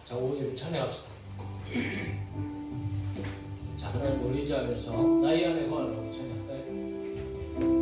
자, 5절 찬양합시다. 자, 하나님 의지하면서 나의 안에 거하라고 찬양할까요?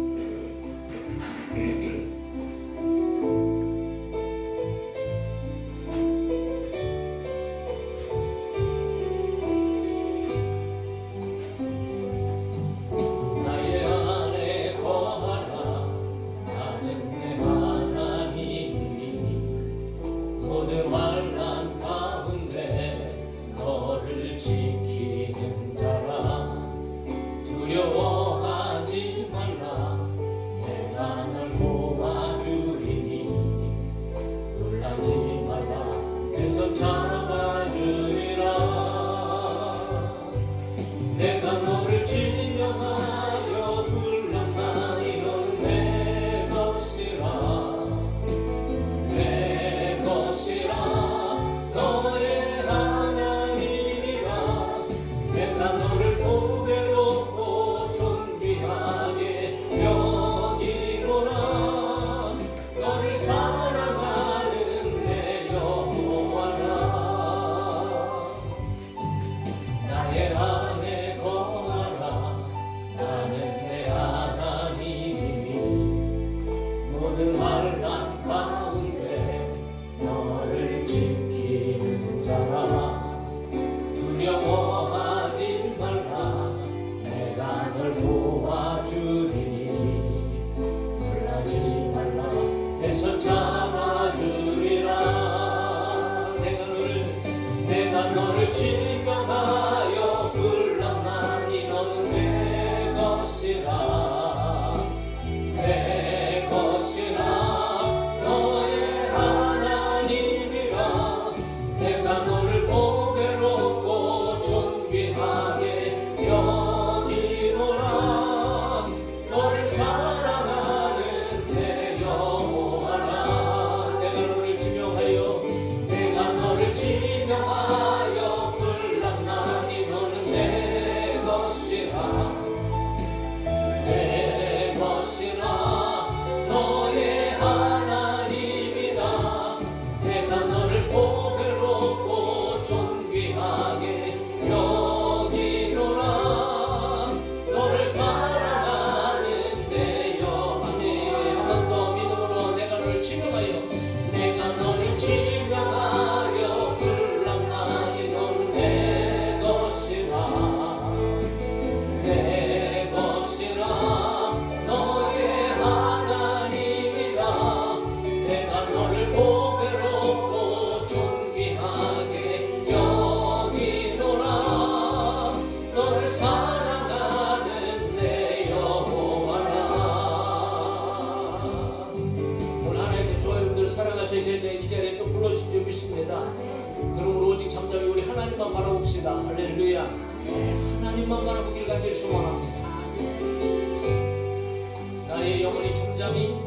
그러므로 오직 잠잠히 우리 하나님만 바라봅시다. 할렐루야. 하나님만 바라보길 간절히 소원합니다. 나의 영혼이 잠잠히,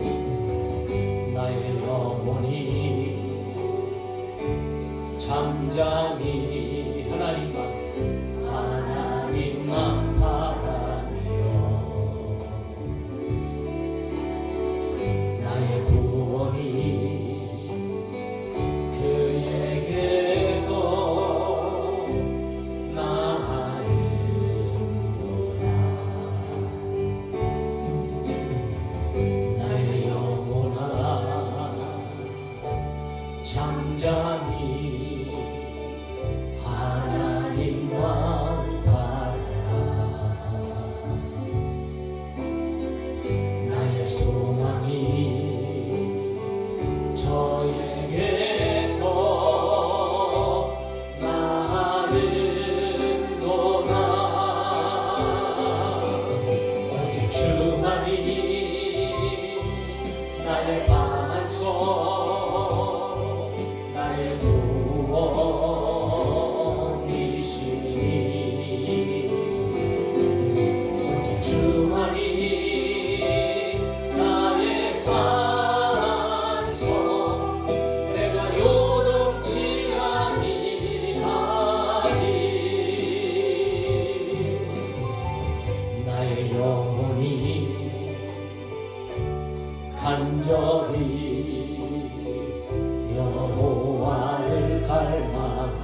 나의 영혼이 잠잠히 하나님만 바라며 나의 구원이 잠잠히 하나님만 바라 나의 소망이 저에게서 나는도다 오직 주만이 나의 방안소 간절히 여호와를 갈망하며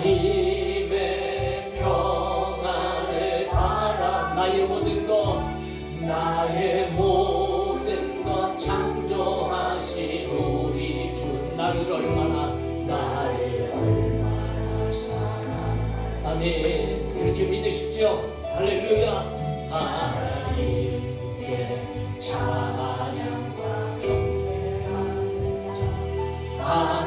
하나님의 평안을 바라. 나의 모든 것, 나의 모든 것 창조하신 우리 주, 나를 얼마나 사랑하네. 그렇게 믿으시죠? 할렐루야. 하나님께 찬양과 경배하는 자,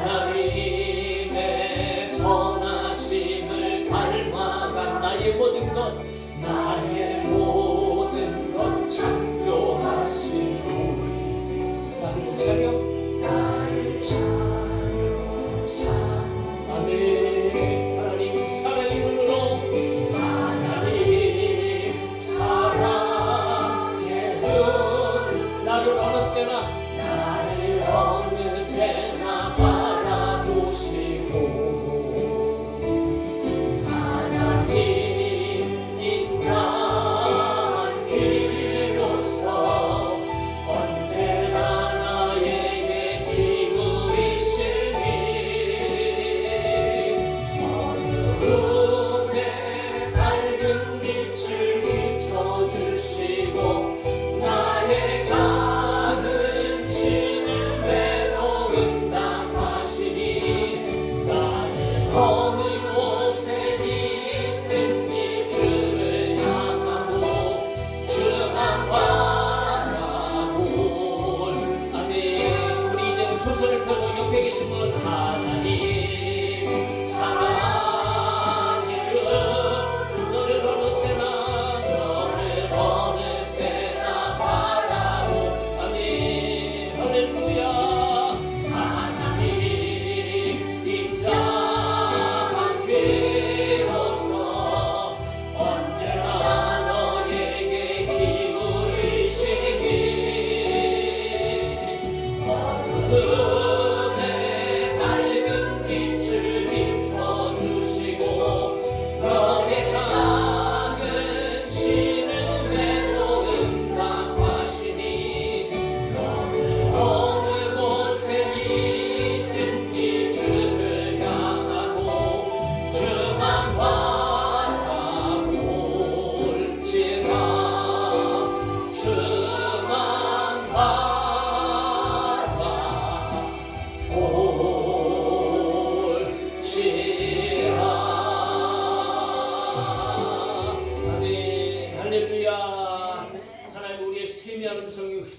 하나님의 선하심을 닮아간 나의 모든 것, 나의 모든 것 창조하신 우리 나를 차려, 나를 차려 사랑하네. 나를 어느 때나 바라보시고 하나님 인자한 귀로서 언제나 나에게 기울이시니 어두움에 밝은 빛을 비춰주시고 나의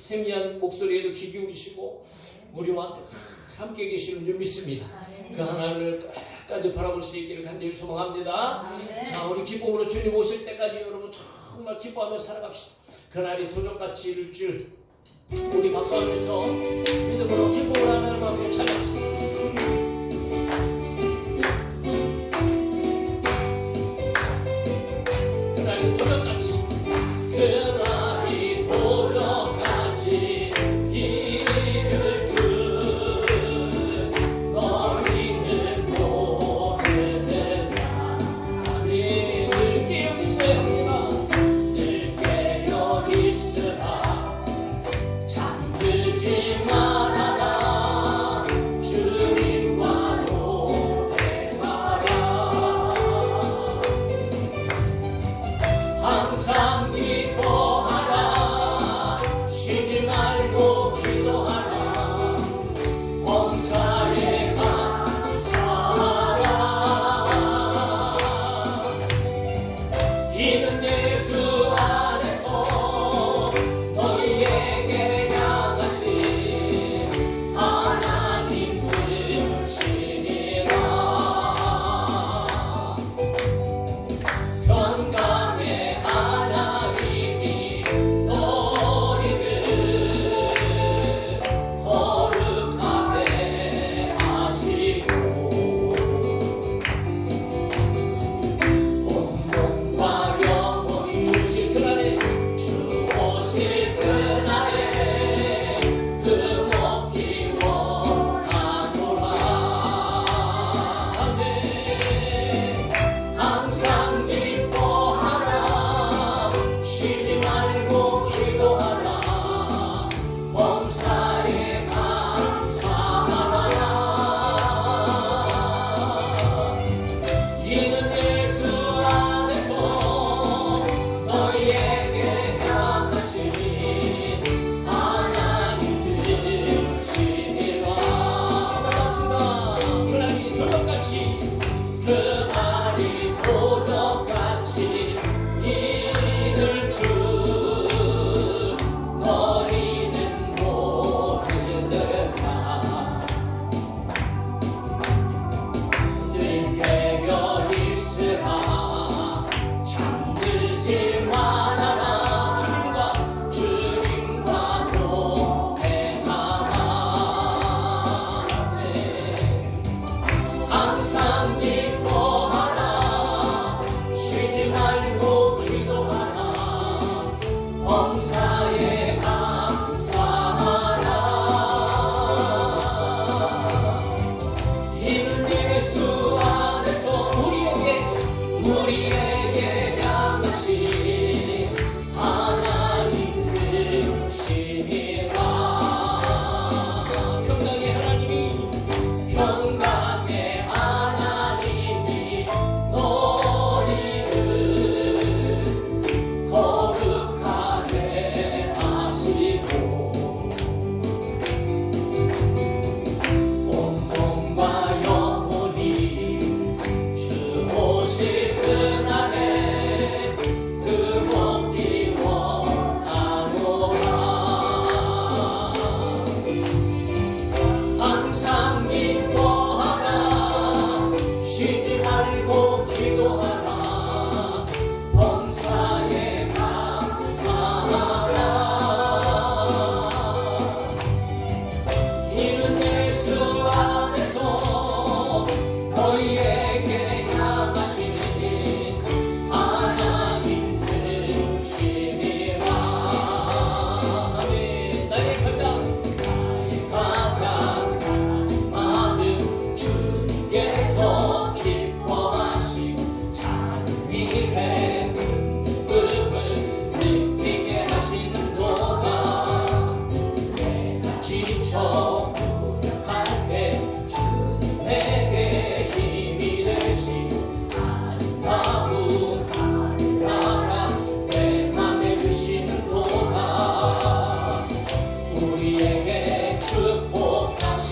세미한 목소리에도 귀 기울이시고 우리와 함께 계시는 줄 믿습니다. 그 하나님을 끝까지 바라볼 수 있기를 간절히 소망합니다. 자, 우리 기쁨으로 주님 오실 때까지 여러분 정말 기뻐하며 살아갑시다. 그날이 도적같이 이룰 줄 우리 박수하면서 믿음으로 기쁨을 하나님 앞에 찬양합시다. 그날이 도적같이 잠들지 말아라 주님 그 말이 도적같이 이를 줄 너희는 모르는가. 늘 깨어 있으라 잠들지 말아라. 주님과 동행하라. 항상 기뻐하라. 쉬지 말고 기도하라. 범사에 감사하라. 이는 예수 안에서 우리에게 향하신 하나님 되심이라. 평강의 하나님이 너희를 거룩하게 하시고 온몸과 영혼이 주 오실 그날에 흠없기 원하노라. 항상 기뻐하라. 쉬지 말고 기도하라. 범사에 감사하라. 이는 예수 안에서 너희에게 향하신 하나님 되심이라. 아멘. 나의 가장 많은 주님께서 기뻐하시고 작은 일에 기쁨을 느끼게 하시는도다. 내가 지쳐 무력할 때 주님 내게 힘이 되시고 아름다운 나라 내 맘에 주시는도다. 우리에게 축복하신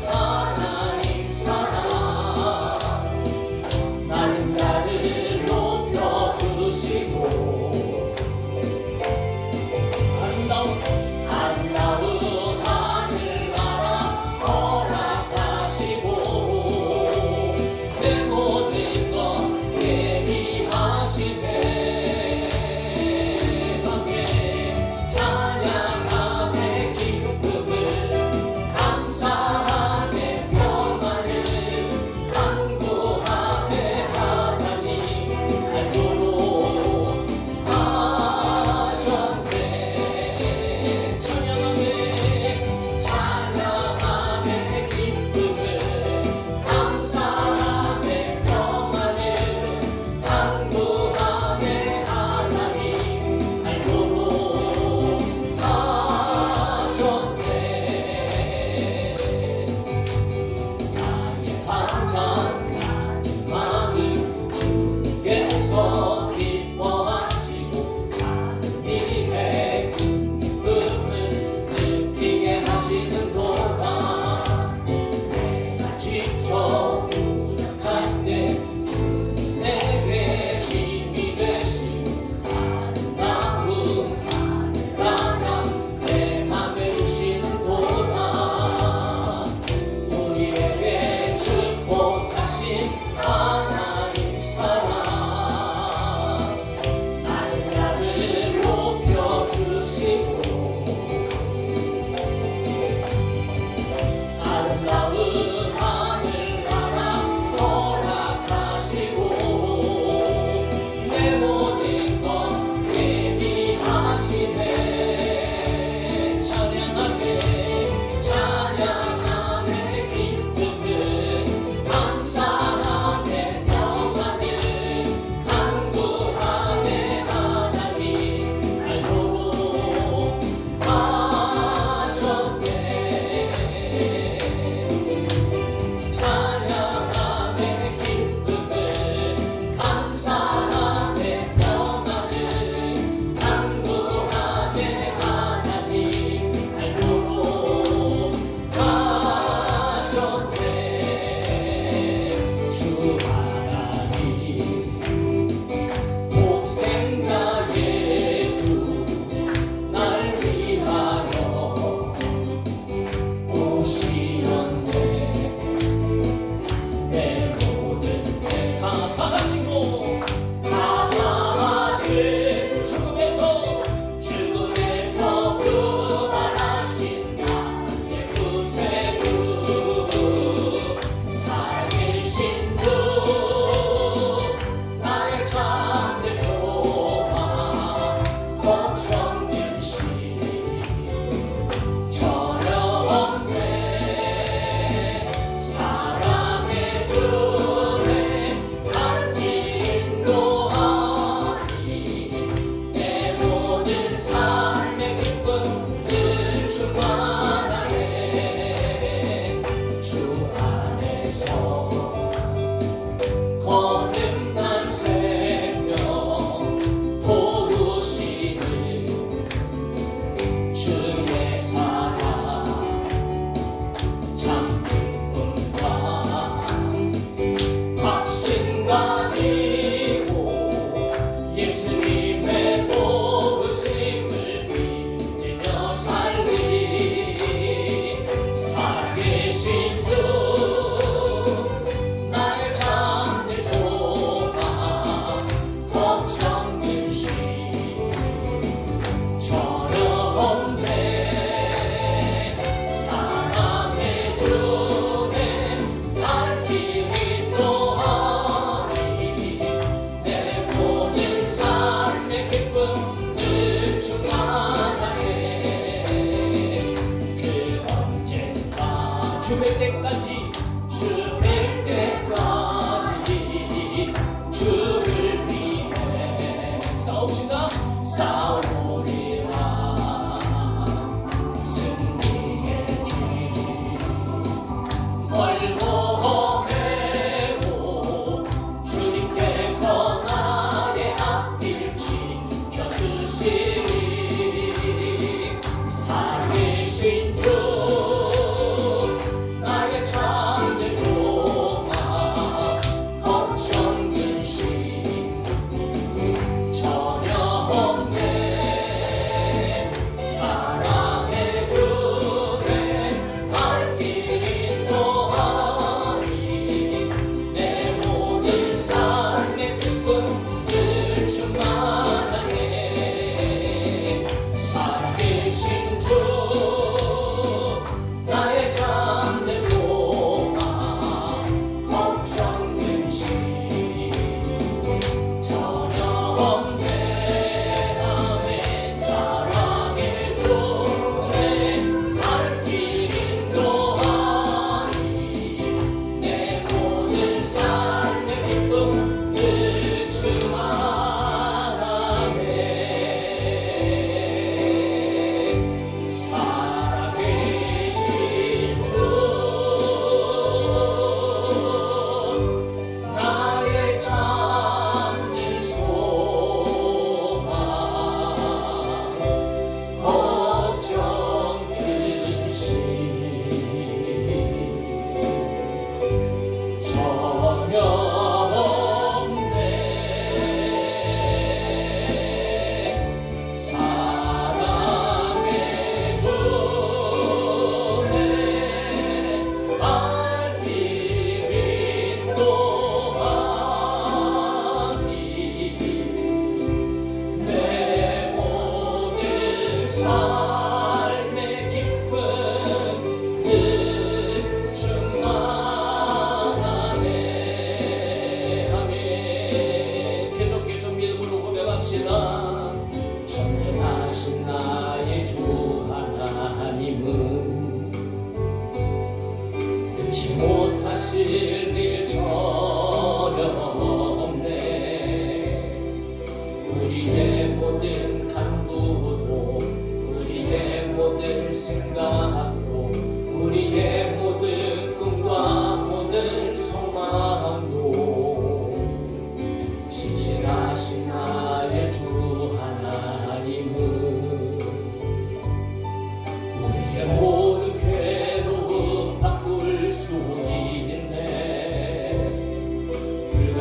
하나님 사랑 나를 높여주시고 아름다운 하늘나라 허락하시고 내 모든 것 예비하시네. 함께 찬양하네 기쁨을 감사하네 평안을 간구하네 하나님 알도록 하셨네. 찬양하네 기쁨을 감사하네 평안을 간구하네 하나님 알도록 하셨네. 나의 반찬 마지막을 주께서 기뻐하시고 작은 일에 기쁨을 느끼게 하시는도다. 내가 지쳐 무력할 때 주님 내게 힘이 되시고 아름다운 하늘나라 내 맘에 주시는도다. 우리에게 축복하신 하나님 사랑 나를 높여주시고 아름다운 하늘나라 허락하시고 내 모든 것 예비하시네. 찬양하네 기쁨을 감사하네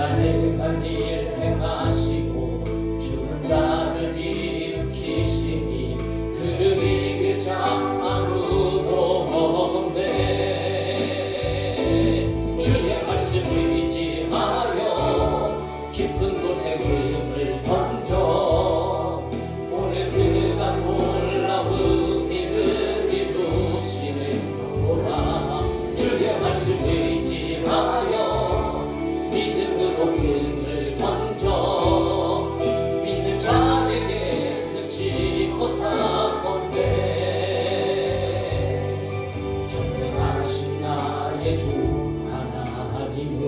행한 일 행하시고 죽은 자를 일으키시니 그를 이길 자 아무도 없네. 주의 말씀 의지하여 깊은 곳에 금을 던져 오늘 그가 놀라운 일을 이루시는 거라. 주의 말씀 의지하여 믿음으로 금을 던져 믿는 자에게 능치 못하건대. 전능하신 나의 주 하나님은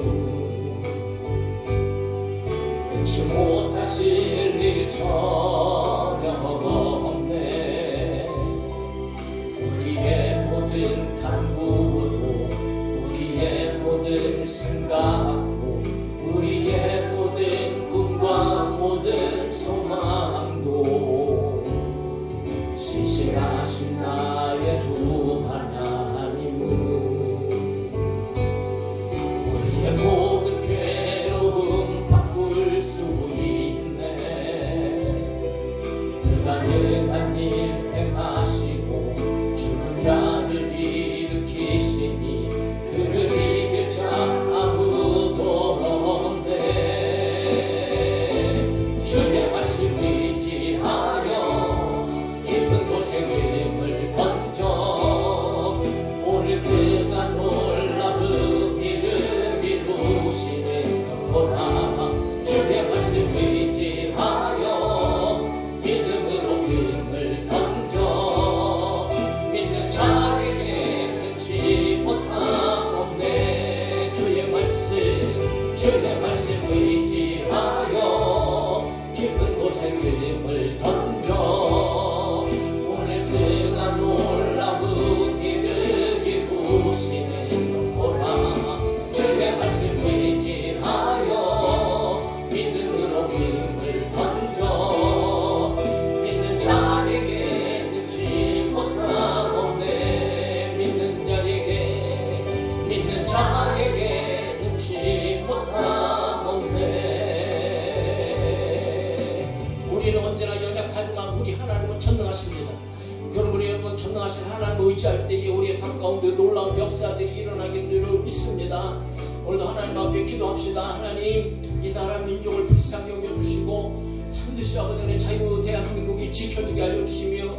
능치 못하실 일 전혀 없네. 우리의 모든 간구도 우리의 모든 생각도 우리의 모든 꿈과 모든 소망도 신실하신 나의 주 하나님은 우리의 모든 괴로움 바꿀 수 있네. 그가 능한 일 행하시고 죽은 자를 일으키시니 그를 이길 자 아무도 없네. 주의 말씀 의지하여 깊은 곳에 금을 던져 오늘 그가 놀라운 일을 이루시는 거라. 주의 말씀 의지하여 믿음으로 금을 던져 믿는 자에게 능치 못하건대. 주의 말씀 의지하여 깊은 곳에 금을 던져 오늘 그가 놀라운 일을 이루시는 거라. 주의 말씀 의지하여 믿음으로 금을 던져 믿는 자에게 능치 못하건대. 믿는 자에게 능치 못하건대. 우리는 언제나 연약하지만 우리 하나님은 전능하십니다. 여러분, 여러분 전능하신 하나님을 의지할 때에 우리의 삶 가운데 놀라운 역사들이 일어나기를 믿습니다. 오늘도 하나님 앞에 기도합시다. 하나님, 이 나라 민족을 불쌍히 여겨주시고 반드시 아버지의 자유 대한민국이 지켜지게 하여 주시며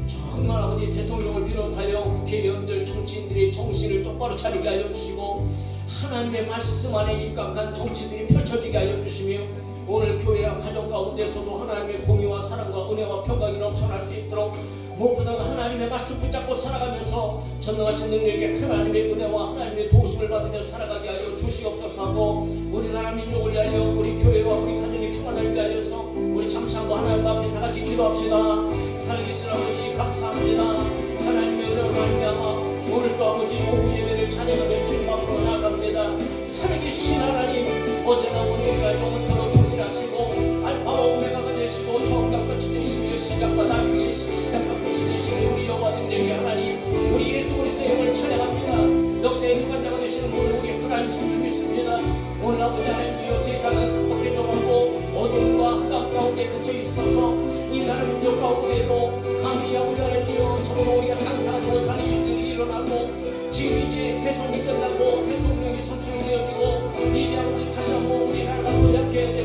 정말 아버지 대통령을 비롯하여 국회의원들 정치인들의 정신을 똑바로 차리게 하여 주시고 하나님의 말씀 안에 입각한 정치들이 펼쳐지게 하여 주시며 오늘 교회와 가정 가운데서도 하나님의 공의와 사랑과 은혜와 평강이 넘쳐날 수 있도록 무엇보다 하나님의 말씀 붙잡고 살아가면서 전능하신 능력의 하나님의 은혜와 하나님의 도우심을 받으며 살아가게 하여 주시옵소서 하고 우리 나라 민족을 위하여 우리 교회와 우리 가정의 평안을 위하여서 우리 잠시 한번 하나님 앞에 다 같이 기도합시다. 살아계신 아버지 감사합니다. 하나님의 은혜로 말미암아 오늘도 아버지 오후 예배를 찬양하며 주님 앞으로 나아갑니다. 살아계신 하나님, 어제나 오늘과 영원토록 동일하시고 알파와 오메가가 되시고 처음과 끝이 되시며 시작과 나중에 시작과 끝이 되시는 우리 여호와 능력의 하나님, 우리 예수 그리스도의 이름을 찬양합니다. 역사의 주관자가 되시는 모든 우리 하나님이신 줄 믿습니다. 오늘 아버지 하나님이여 세상은 각박해져가고 어둠과 흑암 가운데 갇혀 있어서 이 나라 민족 가운데도 감히 아버지 하나님이여 정말 우리가 상상하지 못하는 일들이 일어나고 지금 이제 대선이 끝나고 대통령이 선출되어지고 이제 아버지 다시 한번 우리 나라가 도약해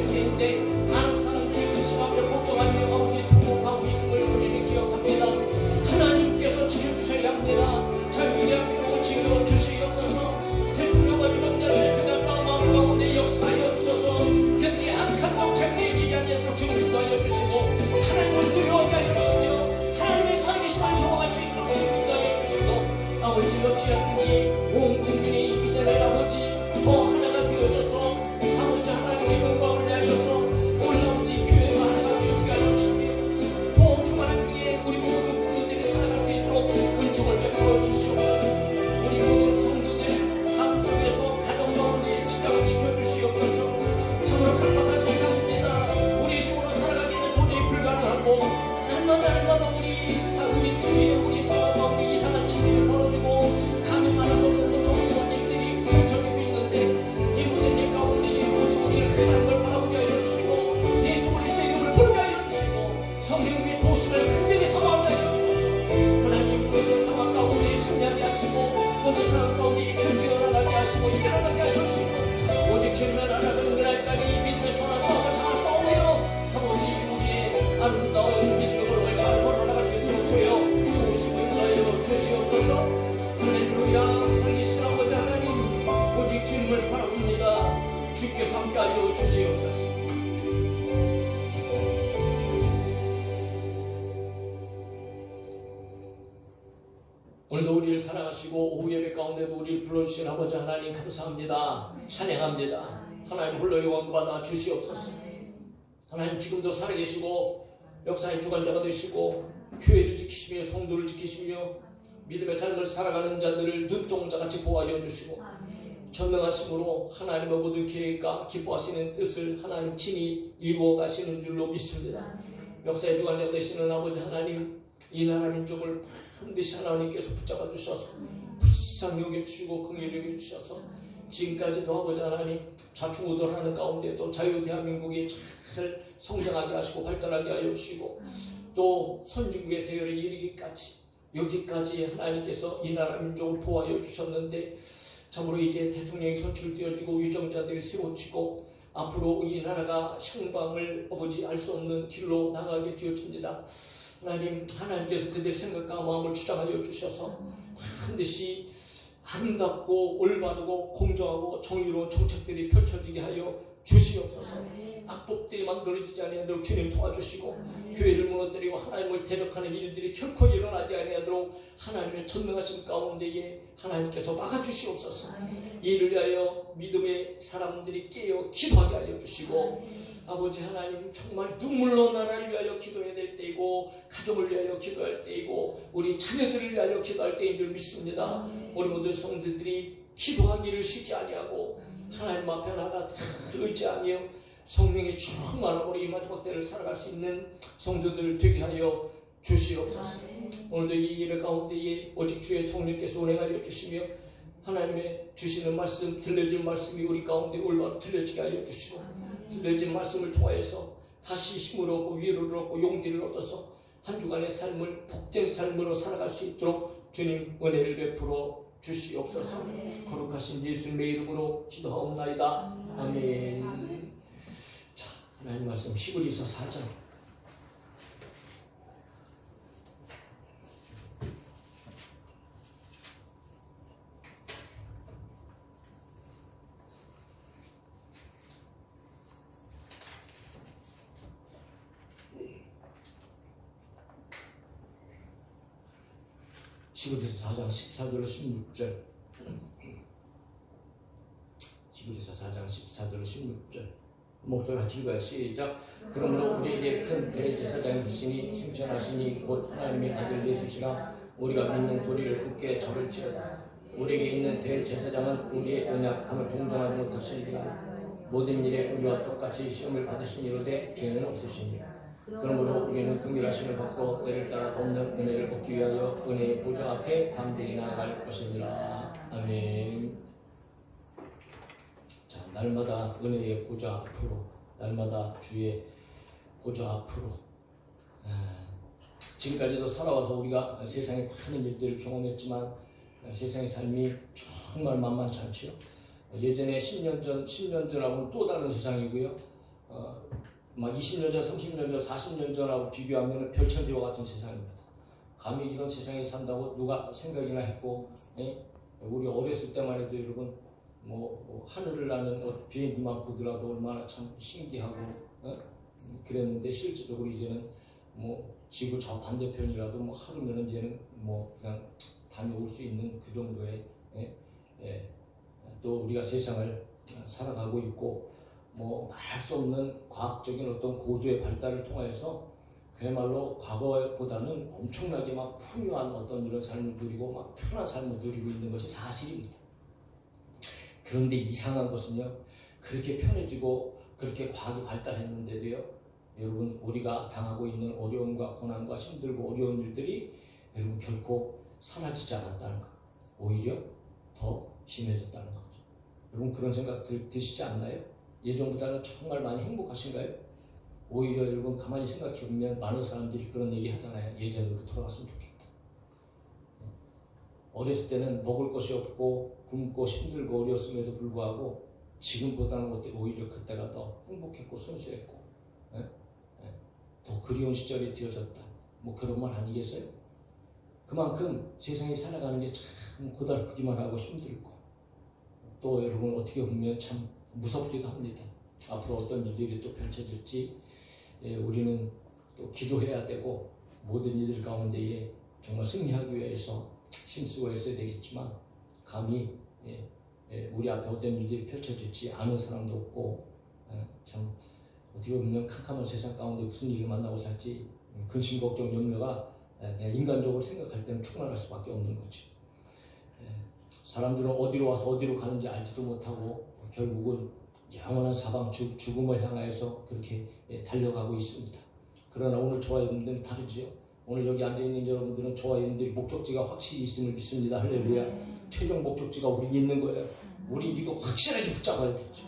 우리 주님의 나라가 그날까지 믿음의 손을 싸움을 잘 싸우며 아버지 우리의 아름다운 믿음의 걸음을 잘 걸어나갈 수 있도록 주여 도우시고 인도하여 주시옵소서. 할렐루야. 살리신 아버지 하나님 오직 주님을 바라봅니다. 주께서 함께하여 주시옵소서. 오늘도 우리를 사랑하시고 오후 예배 가운데도 우리를 불러주신 아버지 하나님 감사합니다. 찬양합니다. 하나님 홀로 영광 받아 주시옵소서. 하나님 지금도 살아계시고 역사의 주관자가 되시고 교회를 지키시며 성도를 지키시며 믿음의 삶을 살아가는 자들을 눈동자같이 보호하여 주시고 전능하심으로 하나님의 모든 계획과 기뻐하시는 뜻을 하나님 친히 이루어 가시는 줄로 믿습니다. 역사의 주관자 되시는 아버지 하나님 이 나라 민족을 반드시 하나님께서 붙잡아 주셔서 불쌍히 여겨주시고 긍휼히 여겨주셔서 지금까지도 아버지 하나님 좌충우돌하는 가운데도 자유 대한민국이 잘 성장하게 하시고 발달하게 하여 주시고 또 선진국의 대열에 이르기까지 여기까지 하나님께서 이 나라 민족을 보호하여 주셨는데 참으로 이제 대통령이 선출되어지고 위정자들이 세워지고 앞으로 이 나라가 향방을 아버지 알 수 없는 길로 나가게 되어집니다. 하나님께서 그들의 생각과 마음을 주장하여 주셔서 반드시 아름답고 올바르고 공정하고 정의로운 정책들이 펼쳐지게 하여 주시옵소서. 악법들이 만들어지지 아니하도록 주님 도와주시고 교회를 무너뜨리고 하나님을 대적하는 일들이 결코 일어나지 아니하도록 하나님의 전능하심 가운데에 하나님께서 막아주시옵소서. 이를 위하여 믿음의 사람들이 깨어 기도하게 하여 주시고 아버지 하나님 정말 눈물로 나라를 위하여 기도해야 될 때이고 가족을 위하여 기도할 때이고 우리 자녀들을 위하여 기도할 때인 줄 믿습니다. 우리 모든 성도들이 기도하기를 쉬지 아니하고 하나님 앞에 하나 의지하며 성령의 충만한 우리 이 마지막 때를 살아갈 수 있는 성도들 되게 하여 주시옵소서. 오늘도 이 예배 가운데에 오직 주의 성령께서 운행하여 주시며 하나님의 주시는 말씀 들려진 말씀이 우리 가운데 올바로 들려지게 하여 주시고 들려진 말씀을 통하여서 다시 힘을 얻고 위로를 얻고 용기를 얻어서 한 주간의 삶을 복된 삶으로 살아갈 수 있도록 주님 은혜를 베풀어 주시옵소서. 거룩하신 예수님의 이름으로 기도하옵나이다. 아멘. 자, 하나님 말씀 히브리서 4장 4장 14절로 16절 히브리서 4장 14절로 16절 목소리 같이 읽어요. 시작. 그러므로 우리에게 큰 대제사장이 계시니 승천하시니 곧 하나님의 아들 예수시라. 우리가 믿는 도리를 굳게 절을 치르다. 우리에게 있는 대제사장은 우리의 연약함을 동정하지 못하시니라. 모든 일에 우리와 똑같이 시험을 받으시니로되 죄는 없으시니라. 그러므로 우리는 긍휼하심을 받고 때를 따라 없는 은혜를 얻기 위하여 은혜의 보좌 앞에 담대히 나아갈 것이니라. 아멘. 자, 날마다 은혜의 보좌 앞으로, 날마다 주의 보좌 앞으로. 지금까지도 살아와서 우리가 세상의 많은 일들을 경험했지만 세상의 삶이 정말 만만치 않지요. 예전에 10년 전하고는 또 다른 세상이고요. 막 20년 전, 30년 전, 40년 전하고 비교하면 별천지와 같은 세상입니다. 감히 이런 세상에 산다고 누가 생각이나 했고, 우리 어렸을 때만 해도 여러분, 하늘을 나는 비행기만 보더라도 얼마나 참 신기하고, 그랬는데 실제적으로 이제는 지구 저 반대편이라도 하루면 이제는 그냥 다녀올 수 있는 그 정도의, 또 우리가 세상을 살아가고 있고, 말할 수 없는 과학적인 어떤 고도의 발달을 통해서 그야말로 과거보다는 엄청나게 막 풍요한 어떤 이런 삶을 누리고 막 편한 삶을 누리고 있는 것이 사실입니다. 그런데 이상한 것은요, 그렇게 편해지고 그렇게 과학이 발달했는데도요, 여러분 우리가 당하고 있는 어려움과 고난과 힘들고 어려운 일들이 여러분 결코 사라지지 않았다는 것, 오히려 더 심해졌다는 거죠. 여러분 그런 생각 드시지 않나요? 예전보다는 정말 많이 행복하신가요? 오히려 여러분 가만히 생각해보면 많은 사람들이 그런 얘기 하잖아요. 예전으로 돌아갔으면 좋겠다. 어렸을 때는 먹을 것이 없고 굶고 힘들고 어려웠음에도 불구하고 지금보다는 오히려 그때가 더 행복했고 순수했고 예? 예. 더 그리운 시절이 되어졌다. 뭐 그런 말 아니겠어요? 그만큼 세상에 살아가는 게 참 고달프기만 하고 힘들고 또 여러분 어떻게 보면 참 무섭기도 합니다. 앞으로 어떤 일들이 또 펼쳐질지 우리는 또 기도해야 되고 모든 일들 가운데에 정말 승리하기 위해서 힘쓰고 있어야 되겠지만 감히 우리 앞에 어떤 일들이 펼쳐질지 아는 사람도 없고 참 어떻게 보면 캄캄한 세상 가운데 무슨 일을 만나고 살지 근심 걱정 염려가 그냥 인간적으로 생각할 때는 충만할 수밖에 없는 거지. 사람들은 어디로 와서 어디로 가는지 알지도 못하고 결국은 영원한 사방 죽음을 향하여서 그렇게 달려가고 있습니다. 그러나 오늘 저와 여러분들은 다르지요. 오늘 여기 앉아있는 여러분들은 저와 여러분들이 목적지가 확실히 있음을 믿습니다. 할렐루야. 최종 목적지가 우리 있는 거예요. 우리 이거 확실하게 붙잡아야 되죠.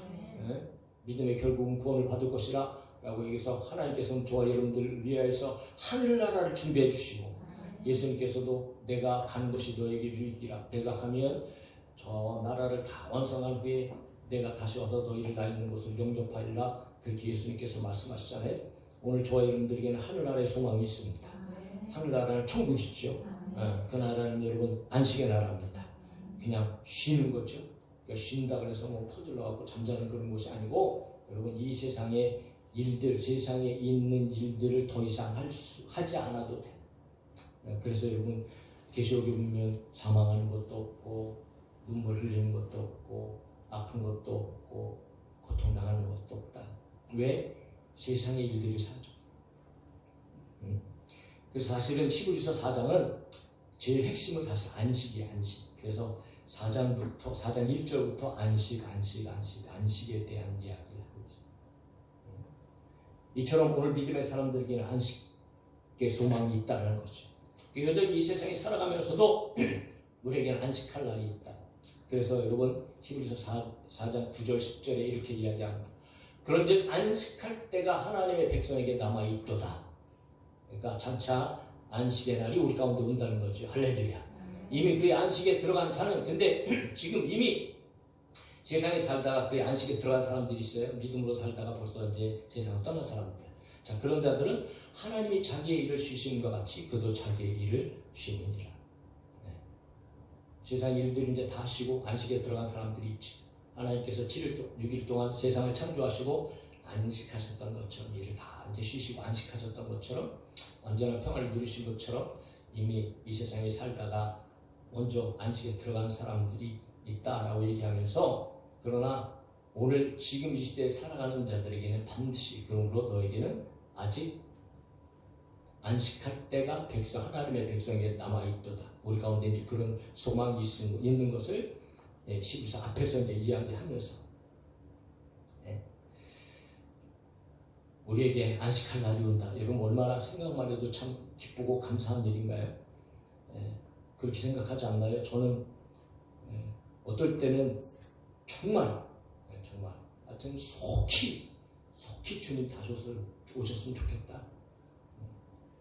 믿음의 결국은 구원을 받을 것이라 라고 얘기해서 하나님께서는 저와 여러분들을 위하여서 하늘나라를 준비해 주시고 예수님께서도 내가 간 것이 너에게 유익이라 내가 가면 저 나라를 다 완성한 후에 내가 다시 와서 너희를 나 있는 곳을 영접하리라 그렇게 예수님께서 말씀하시잖아요. 오늘 저와 여러분들에게는 하늘나라의 소망이 있습니다. 하늘나라는 천국이시죠. 그 나라는 여러분 안식의 나라입니다. 그냥 쉬는 거죠. 그러니까 쉰다 그래서 뭐 퍼질러갖고 잠자는 그런 것이 아니고 여러분 이 세상의 일들, 세상에 있는 일들을 더 이상 하지 않아도 돼. 그래서 여러분 계시록에 보면 사망하는 것도 없고 눈물 흘리는 것도 없고 아픈 것도 없고 고통당하는 것도 없다. 왜? 세상의 일들이 사죠. 그래서 사실은 히브리서 4장은 제일 핵심은 사실 안식이에요. 안식. 그래서 4장 1절부터 안식에 대한 이야기를 하고 있어요. 이처럼 오늘 믿음의 사람들에게는 안식의 소망이 있다는 거죠. 여전히 이 세상에 살아가면서도 우리에게는 안식할 날이 있다. 그래서 여러분 히브리서 4장 9절 10절에 이렇게 이야기합니다. 그런즉 안식할 때가 하나님의 백성에게 남아있도다. 그러니까 장차 안식의 날이 우리 가운데 온다는 거죠. 할렐루야. 이미 그의 안식에 들어간 자는 근데 지금 이미 세상에 살다가 그의 안식에 들어간 사람들이 있어요. 믿음으로 살다가 벌써 이제 세상을 떠난 사람들. 자, 그런 자들은 하나님이 자기의 일을 쉬시는 것 같이 그도 자기의 일을 쉬느니라. 세상 일들이 이제 다 쉬고 안식에 들어간 사람들이 있지. 하나님께서 6일 동안 세상을 창조하시고 안식하셨던 것처럼 일을 다 이제 쉬시고 안식하셨던 것처럼 완전한 평화를 누리신 것처럼 이미 이 세상에 살다가 먼저 안식에 들어간 사람들이 있다라고 얘기하면서 그러나 오늘 지금 이 시대에 살아가는 자들에게는 반드시 그러므로 너에게는 아직 안식할 때가 하나님의 백성에게 남아있도다. 우리 가운데 이제 그런 소망이 있는 것을 히브리서 앞에서 이제 이야기하면서 우리에게 안식할 날이 온다. 여러분 얼마나 생각만 해도 참 기쁘고 감사한 일인가요? 그렇게 생각하지 않나요? 저는 어떨 때는 정말 하여튼 속히 주님 다시 오셨으면 좋겠다.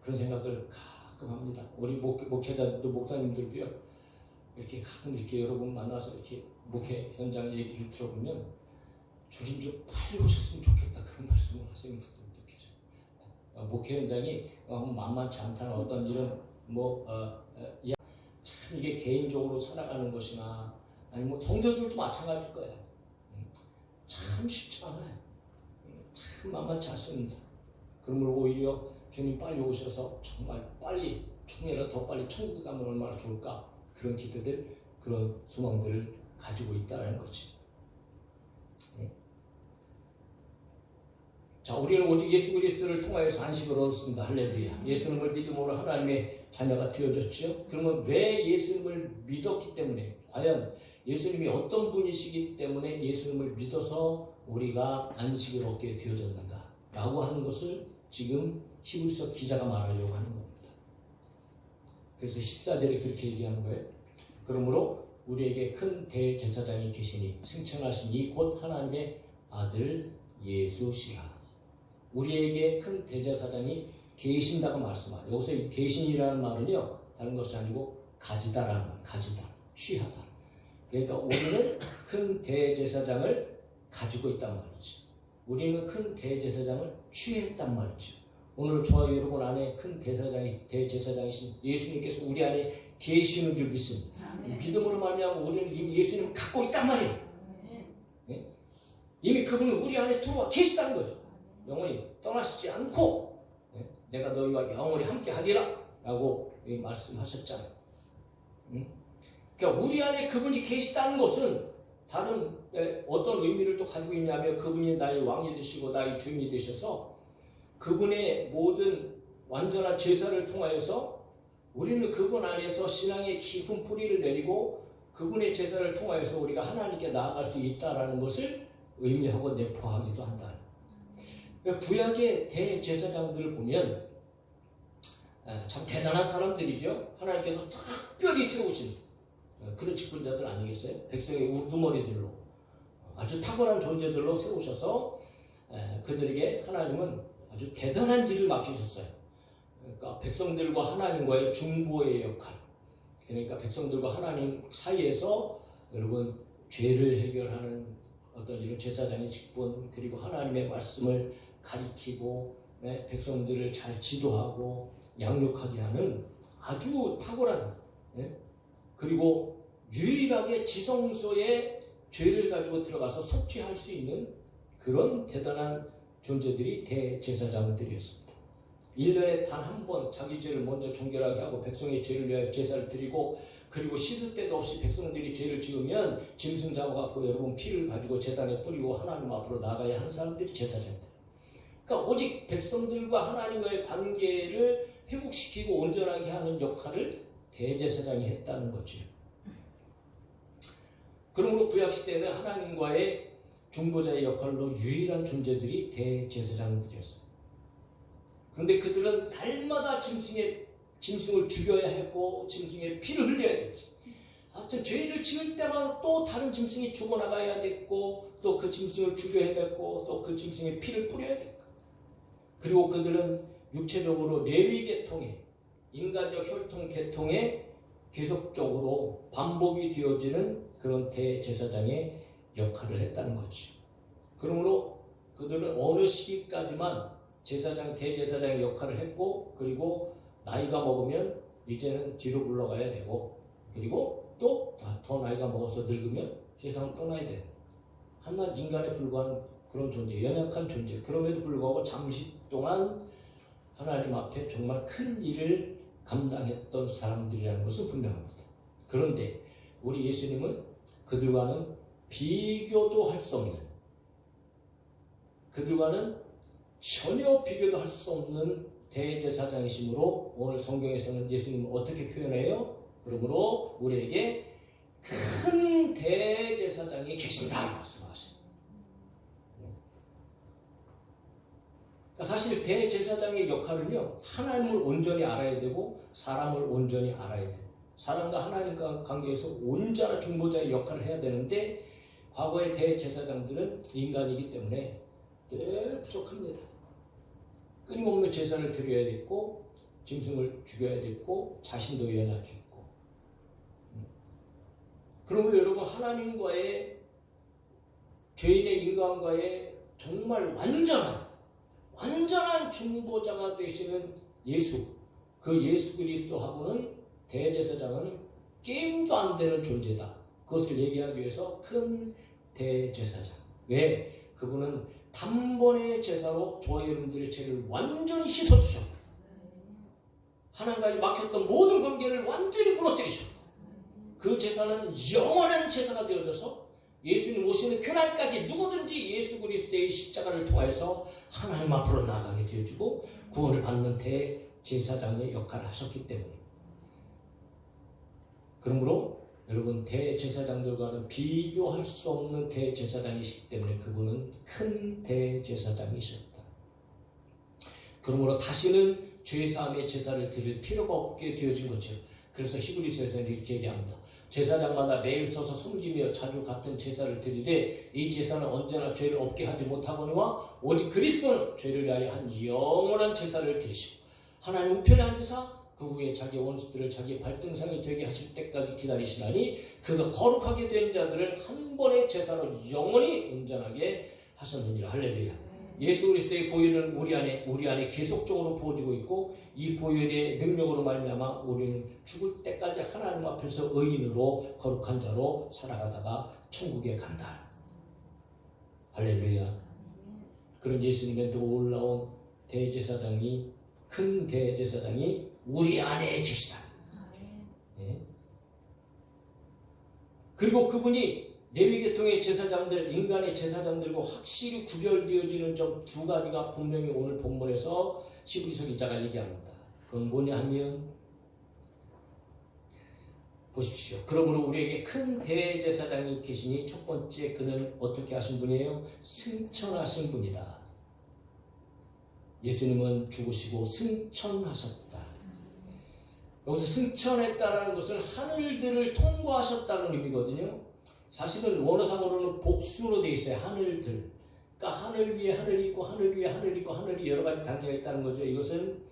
그런 생각을 가끔 합니다. 우리 목회자들도 목사님들도요. 이렇게 가끔 이렇게 여러분 만나서 이렇게 목회 현장 얘기를 들어보면 주님 좀 빨리 오셨으면 좋겠다 그런 말씀을 하시는 분들 느끼죠. 목회 현장이 만만치 않다는 어떤 이런 참 이게 개인적으로 살아가는 것이나 아니면 성도들도 마찬가지일 거예요. 참 쉽지 않아요. 참 만만치 않습니다. 그러므로 오히려 주님 빨리 오셔서 정말 빨리 총회라 더 빨리 천국에 가면 얼마나 좋을까 그런 기대들 그런 소망들을 가지고 있다는 거지. 자, 우리는 오직 예수 그리스도를 통하여서 안식을 얻었습니다. 할렐루야. 예수님을 믿음으로 하나님의 자녀가 되어졌죠. 그러면 왜 예수님을 믿었기 때문에 과연 예수님이 어떤 분이시기 때문에 예수님을 믿어서 우리가 안식을 얻게 되어졌는가 라고 하는 것을 지금 히브리서 기자가 말하려고 하는 겁니다. 그래서 14절에 그렇게 얘기하는 거예요. 그러므로 우리에게 큰 대제사장이 계시니 승천하시니 곧 하나님의 아들 예수시라. 우리에게 큰 대제사장이 계신다고 말씀하죠. 여기서 계신이라는 말은요 다른 것이 아니고 가지다라는 말, 가지다, 취하다. 그러니까 우리는 큰 대제사장을 가지고 있단 말이죠. 우리는 큰 대제사장을 취했단 말이죠. 오늘 저와 여러분 안에 큰 대제사장이신 예수님께서 우리 안에 계시는 줄 믿습니다. 믿음으로 말미암아 우리는 이미 예수님을 갖고 있단 말이에요. 네? 이미 그분은 우리 안에 들어와 계시다는 거죠. 영원히 떠나시지 않고 내가 너희와 영원히 함께 하리라 라고 말씀하셨잖아요. 그러니까 우리 안에 그분이 계시다는 것은 다른 어떤 의미를 또 가지고 있냐면 그분이 나의 왕이 되시고 나의 주인이 되셔서 그분의 모든 완전한 제사를 통하여서 우리는 그분 안에서 신앙의 깊은 뿌리를 내리고 그분의 제사를 통하여서 우리가 하나님께 나아갈 수 있다는 것을 의미하고 내포하기도 한다. 구약의 대제사장들을 보면 참 대단한 사람들이죠. 하나님께서 특별히 세우신 그런 직분자들 아니겠어요? 백성의 우두머리들로 아주 탁월한 존재들로 세우셔서 그들에게 하나님은 아주 대단한 일을 맡기셨어요. 그러니까 백성들과 하나님과의 중보의 역할, 그러니까 백성들과 하나님 사이에서 여러분 죄를 해결하는 어떤 이런 제사장의 직분, 그리고 하나님의 말씀을 가리키고 백성들을 잘 지도하고 양육하게 하는 아주 탁월한 그리고 유일하게 지성소에 죄를 가지고 들어가서 속죄할 수 있는 그런 대단한 존재들이 대제사장들이었습니다. 1년에 단 한 번 자기 죄를 먼저 정결하게 하고 백성의 죄를 위하여 제사를 드리고 그리고 시도 때도 없이 백성들이 죄를 지으면 짐승 잡아갖고 여러분 피를 가지고 제단에 뿌리고 하나님 앞으로 나가야 하는 사람들이 제사장들. 그러니까 오직 백성들과 하나님과의 관계를 회복시키고 온전하게 하는 역할을 대제사장이 했다는 거죠. 그러므로 구약시대에는 하나님과의 중보자의 역할로 유일한 존재들이 대제사장들이었어요. 그런데 그들은 날마다 짐승을 죽여야 했고 짐승의 피를 흘려야 됐지. 하여튼 죄를 지을 때마다 또 다른 짐승이 죽어나가야 됐고 또 그 짐승을 죽여야 됐고 또 그 짐승의 피를 뿌려야 됐고 그리고 그들은 육체적으로 레위 계통에 인간적 혈통 계통에 계속적으로 반복이 되어지는 그런 대제사장의 역할을 했다는 거지. 그러므로 그들은 어느 시기까지만 대제사장의 역할을 했고 그리고 나이가 먹으면 이제는 뒤로 물러가야 되고 그리고 또 더 나이가 먹어서 늙으면 세상을 떠나야 되는 한낱 인간에 불과한 그런 존재, 연약한 존재. 그럼에도 불구하고 잠시 동안 하나님 앞에 정말 큰 일을 감당했던 사람들이라는 것은 분명합니다. 그런데 우리 예수님은 그들과는 비교도 할 수 없는 그들과는 전혀 비교도 할 수 없는 대제사장이시므로 오늘 성경에서는 예수님을 어떻게 표현해요? 그러므로 우리에게 큰 대제사장이 계신다 말씀하세요. 그러니까 사실 대제사장의 역할은요, 하나님을 온전히 알아야 되고 사람을 온전히 알아야 돼요. 사람과 하나님과 관계에서 온전한 중보자의 역할을 해야 되는데 과거의 대제사장들은 인간이기 때문에 늘 부족합니다. 끊임없는 제사를 드려야 됐고 짐승을 죽여야 됐고 자신도 연약했고 그러면 여러분 하나님과의 죄인의 인간과의 정말 완전한 중보자가 되시는 예수 그 예수 그리스도하고는 대제사장은 게임도 안 되는 존재다. 그것을 얘기하기 위해서 큰 대제사장. 왜? 그분은 단번의 제사로 저와 여러분들의 죄를 완전히 씻어주셨고 하나님과의 막혔던 모든 관계를 완전히 무너뜨리셨고 그 제사는 영원한 제사가 되어져서 예수님 오시는 그날까지 누구든지 예수 그리스도의 십자가를 통해서 하나님 앞으로 나아가게 되어주고 구원을 받는 대제사장의 역할을 하셨기 때문에 그러므로 여러분 대제사장들과는 비교할 수 없는 대제사장이시기 때문에 그분은 큰 대제사장이셨다. 그러므로 다시는 죄사함의 제사를 드릴 필요가 없게 되어진 거죠. 그래서 히브리서에서는 이렇게 얘기합니다. 제사장마다 매일 서서 섬기며 자주 같은 제사를 드리되 이 제사는 언제나 죄를 없게 하지 못하거니와 오직 그리스도는 죄를 위하여 한 영원한 제사를 드리시고 하나님 우편에 앉으사 그 후에 자기 원수들을 자기 발등상이 되게 하실 때까지 기다리시나니 그가 거룩하게 된 자들을 한 번의 제사로 영원히 온전하게 하셨느니라. 할렐루야. 예수 그리스도의 보혈은 우리 안에 계속적으로 부어지고 있고 이 보혈의 능력으로 말미암아 우리는 죽을 때까지 하나님 앞에서 의인으로 거룩한 자로 살아가다가 천국에 간다. 할렐루야. 그런 예수님의 놀라운 대제사장이 큰 대제사장이 우리 안에 계시다. 네. 그리고 그분이 레위계통의 제사장들, 인간의 제사장들과 확실히 구별되어지는 점 두 가지가 분명히 오늘 본문에서 히브리서 기자가 얘기합니다. 그건 뭐냐 하면 보십시오. 그러므로 우리에게 큰 대제사장이 계시니 첫 번째 그는 어떻게 하신 분이에요? 승천하신 분이다. 예수님은 죽으시고 승천하셨다. 여기서 승천했다라는 것은 하늘들을 통과하셨다는 의미거든요. 사실은 원어상으로는 복수로 되어 있어요. 하늘들. 그러니까 하늘 위에 하늘이 있고 하늘 위에 하늘이 있고 하늘이 여러 가지 단계가 있다는 거죠. 이것은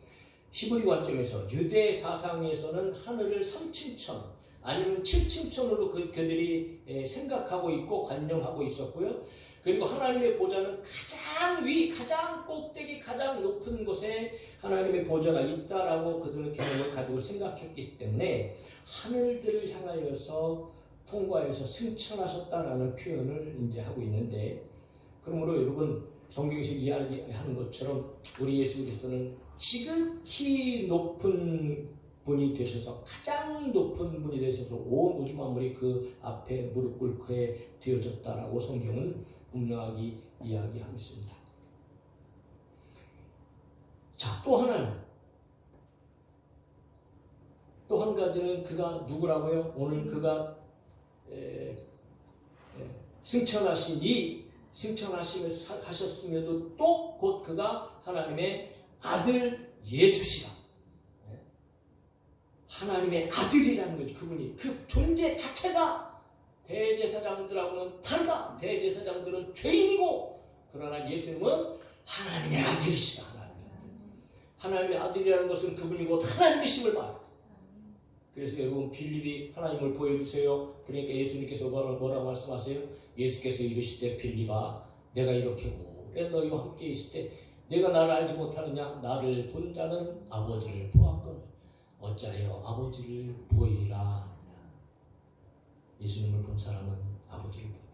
히브리 관점에서 유대 사상에서는 하늘을 3층천 아니면 7층천으로 그들이 생각하고 있고 관념하고 있었고요. 그리고 하나님의 보좌는 가장 위, 가장 꼭대기, 가장 높은 곳에 하나님의 보좌가 있다라고 그들은 개념을 가지고 생각했기 때문에 하늘들을 향하여서 통과해서 승천하셨다라는 표현을 이제 하고 있는데, 그러므로 여러분 성경에서 이야기하는 것처럼 우리 예수 그리스도는 지극히 높은 분이 되셔서 가장 높은 분이 되셔서 온 우주 만물이 그 앞에 무릎 꿇게 되어졌다라고 성경은 분명하게 이야기하고 있습니다. 자, 또 하나는 또 한 가지는 그가 누구라고요? 오늘 그가 승천하셨음에도 또 곧 그가 하나님의 아들 예수시라. 하나님의 아들이라는 거죠. 그분이 그 존재 자체가 대제사장들하고는 다르다. 대제사장들은 죄인이고 그러나 예수님은 하나님의 아들이시다. 하나님의 아들이라는 것은 그분이 곧 하나님이심을 말합니다. 그래서 여러분 빌립이 하나님을 보여주세요. 그러니까 예수님께서 뭐라고 말씀하세요? 예수께서 이르시되 빌립아 내가 이렇게 오래 너희와 함께 있을 때 내가 나를 알지 못하느냐? 나를 본 자는 아버지를 보았거늘 어찌하여 아버지를 보이라. 예수님을 본 사람은 아버지를 본다.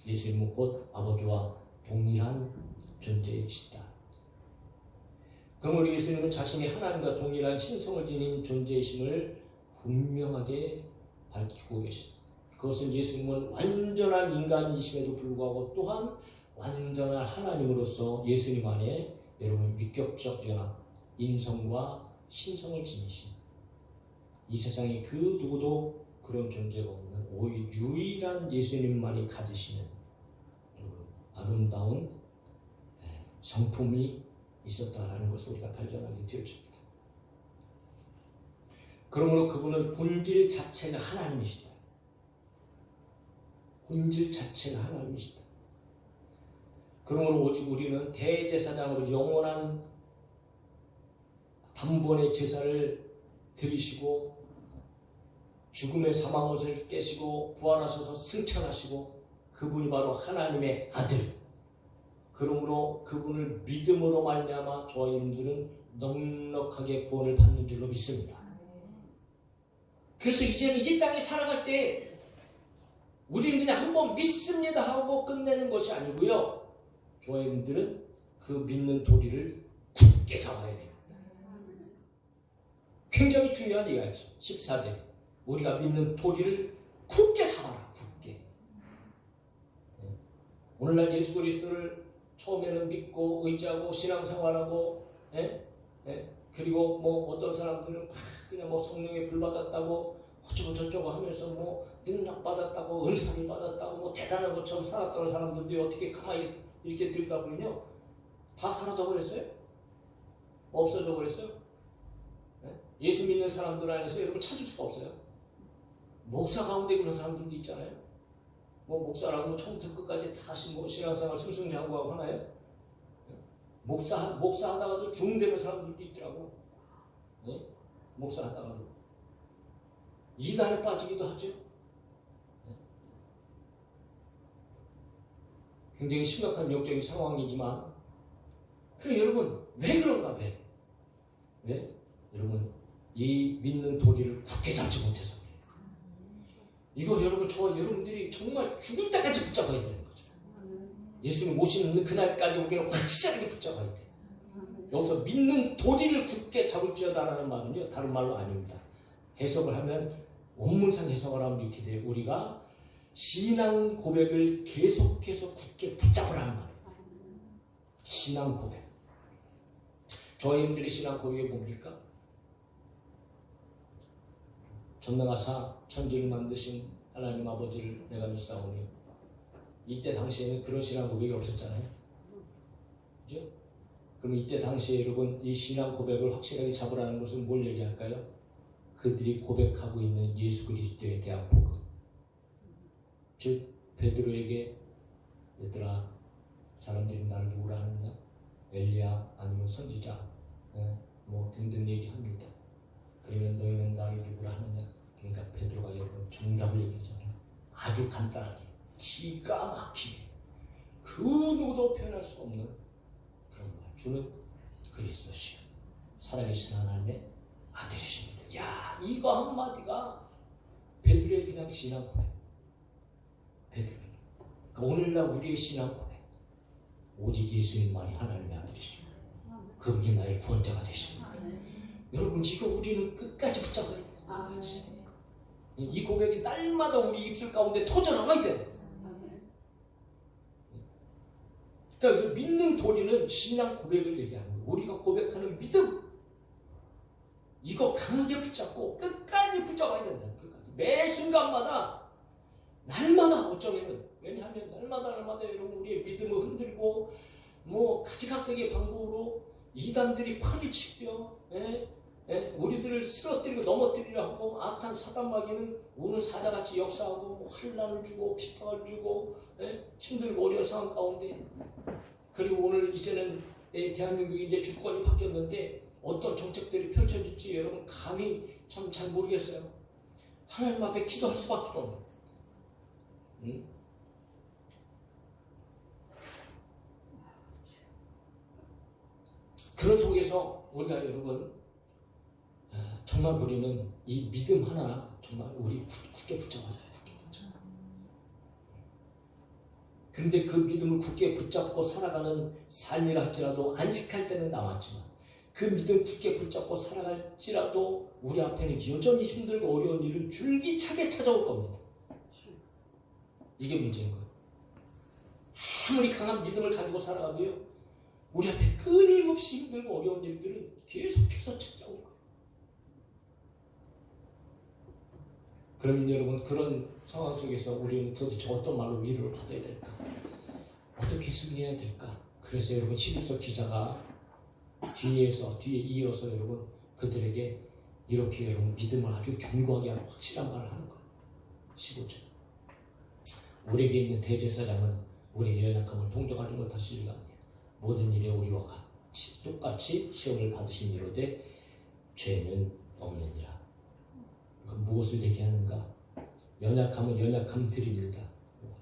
예수님은 곧 아버지와 동일한 존재이시다. 그러므로 예수님은 자신이 하나님과 동일한 신성을 지닌 존재이심을 분명하게 밝히고 계십니다. 그것은 예수님은 완전한 인간이심에도 불구하고 또한 완전한 하나님으로서 예수님 안에 여러분 위격적 연합, 인성과 신성을 지니신 이 세상에 그 누구도 그런 존재가 없는 오히려 유일한 예수님만이 가지시는 아름다운 성품이 있었다라는 것을 우리가 발견하게 되어집니다. 그러므로 그분은 본질 자체가 하나님이시다. 본질 자체가 하나님이시다. 그러므로 오직 우리는 대제사장으로 영원한 단번의 제사를 드리시고 죽음의 사망옷을 깨시고 부활하셔서 승천하시고 그분이 바로 하나님의 아들. 그러므로 그분을 믿음으로 말미암아 저희들은 넉넉하게 구원을 받는 줄로 믿습니다. 그래서 이제는 이 땅에 살아갈 때 우리는 그냥 한번 믿습니다 하고 끝내는 것이 아니고요. 저희들은 그 믿는 도리를 굳게 잡아야 됩니다. 굉장히 중요한 이야기죠. 14절 우리가 믿는 도리를 굳게 잡아라. 굳게. 오늘날 예수 그리스도를 처음에는 믿고 의지하고 신앙생활하고 그리고 뭐 어떤 사람들은 그냥 뭐 성령에 불 받았다고 어쩌고 저쩌고 하면서 뭐 능력 받았다고 은사를 받았다고 뭐 대단한 것처럼 살았던 사람들이 어떻게 가만히 이렇게 들까 보면요 다 사라져 버렸어요. 없어져 버렸어요. 예수 믿는 사람들 안에서 여러분 찾을 수가 없어요. 목사 가운데 그런 사람들도 있잖아요. 뭐 목사라고 처음부터 끝까지 다시 뭐 신앙생활 승승장구하고 하나요? 목사 하다가도 중되는 사람들도 있더라고. 네? 목사 하다가도 이단에 빠지기도 하죠. 네? 굉장히 심각한 영적인 상황이지만, 그럼 여러분 왜 그런가? 왜? 여러분 이 믿는 도리를 굳게 잡지 못해서 그래요. 이거 여러분, 저와 여러분들이 정말 죽을 때까지 붙잡아야 되는 거죠. 예수님 오시는 그날까지 우리는 확실하게 붙잡아야 돼요. 여기서 믿는 도리를 굳게 잡을지어다라는 말은요, 다른 말로 아닙니다. 해석을 하면, 원문상 해석을 하면 이렇게 돼요. 우리가 신앙 고백을 계속해서 굳게 붙잡으라는 말이에요. 신앙 고백. 저희들의 신앙 고백이 뭡니까? 전능하사 천지를 만드신 하나님 아버지를 내가 믿사오니. 이때 당시에는 그런 신앙 고백이 없었잖아요. 그죠? 그럼 이때 당시에 여러분 이 신앙 고백을 확실하게 잡으라는 것은 뭘 얘기할까요? 그들이 고백하고 있는 예수 그리스도에 대한 복음. 즉 베드로에게, 얘들아, 사람들이 나를 누구라 하느냐? 엘리야 아니면 선지자, 뭐 등등 얘기합니다. 그러면 너희는 나를 누구라 하느냐? 그러니까 베드로가 여러분 정답을 얘기하잖아요. 아주 간단하게, 기가 막히게, 그 누구도 표현할 수 없는 그런 말. 주는 그리스도시요 살아계신 하나님의 아들이십니다. 야, 이거 한마디가 베드로의 그냥 신앙 고백. 베드로. 그러니까 오늘날 우리의 신앙 고백. 오직 예수님만이 하나님의 아들이십니다. 그분이 나의 구원자가 되십니다. 여러분, 지금 우리는 끝까지 붙잡아야 돼요. 이 고백이 날마다 우리 입술 가운데 터져나와야 돼요. 그러니까 그 믿는 도리는 신앙 고백을 얘기하는 거예요. 우리가 고백하는 믿음, 이거 강하게 붙잡고 끝까지 붙잡아야 된다. 매 순간마다, 날마다, 어쩌면, 왜냐하면 날마다 여러분 우리의 믿음을 흔들고 뭐 가지각색의 방법으로 이단들이 판을 치며 우리들을 쓰러뜨리고 넘어뜨리려 하고, 악한 사단마귀는 오늘 사자같이 역사하고 뭐 환난을 주고 핍박을 주고 힘들고 어려운 상황 가운데, 그리고 오늘 이제는 대한민국이 이제 주권이 바뀌었는데 어떤 정책들이 펼쳐질지 여러분 감히 참 잘 모르겠어요. 하나님 앞에 기도할 수밖에 없는. 그런 속에서 우리가 여러분 정말 우리는 이 믿음 하나 정말 우리 굳게 붙잡아야 돼요. 근데 그 믿음을 굳게 붙잡고 살아가는 삶이라 할지라도, 안식할 때는 남았지만 그 믿음 굳게 붙잡고 살아갈지라도 우리 앞에는 여전히 힘들고 어려운 일은 줄기차게 찾아올 겁니다. 이게 문제인 거예요. 아무리 강한 믿음을 가지고 살아가도요, 우리 앞에 끊임없이 힘들고 어려운 일들은 계속해서 찾아올 거예요. 그러면 여러분, 그런 상황 속에서 우리는 도대체 어떤 말로 위로를 받아야 될까? 어떻게 승리해야 될까? 그래서 여러분, 히브리서 기자가 뒤에 이어서 여러분 그들에게 이렇게 여러분 믿음을 아주 견고하게 하는 확실한 말을 하는 거예요. 15절. 우리에게 있는 대제사장은 우리의 연약함을 동정하지 못하실 리가 아니에요. 모든 일에 우리와 똑같이 시험을 받으신 이로되 죄는 없느니라. 무엇을 얘기하는가? 연약함은 연약함들입니다.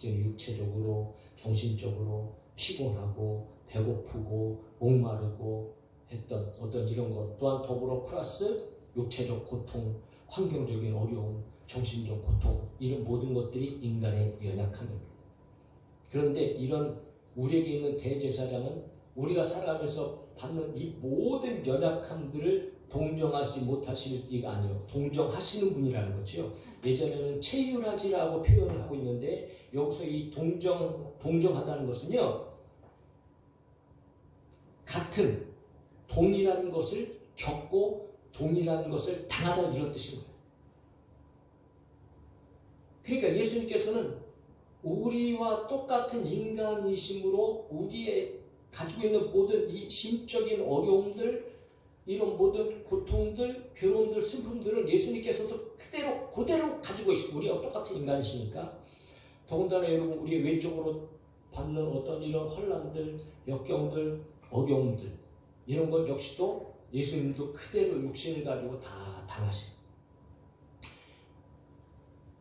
육체적으로, 정신적으로 피곤하고 배고프고 목마르고 했던 어떤 이런 것 또한 더불어 플러스 육체적 고통, 환경적인 어려움, 정신적 고통, 이런 모든 것들이 인간의 연약함입니다. 그런데 이런 우리에게 있는 대제사장은 우리가 살아가면서 받는 이 모든 연약함들을 동정하지 못하실 이가 아니요, 동정하시는 분이라는 거죠. 예전에는 체휼하지라고 표현을 하고 있는데, 여기서 이 동정하다는 것은요, 같은, 동일한 것을 겪고 동일한 것을 당하다, 이런 뜻인 거예요. 그러니까 예수님께서는 우리와 똑같은 인간이심으로 우리의 가지고 있는 모든 이 심적인 어려움들, 이런 모든 고통들, 괴로움들, 슬픔들을 예수님께서도 그대로 가지고 계시고, 우리와 똑같은 인간이시니까, 더군다나 여러분 우리의 외적으로 받는 어떤 이런 환난들, 역경들, 어려움들, 이런 것 역시도 예수님도 그대로 육신을 가지고 다 당하신.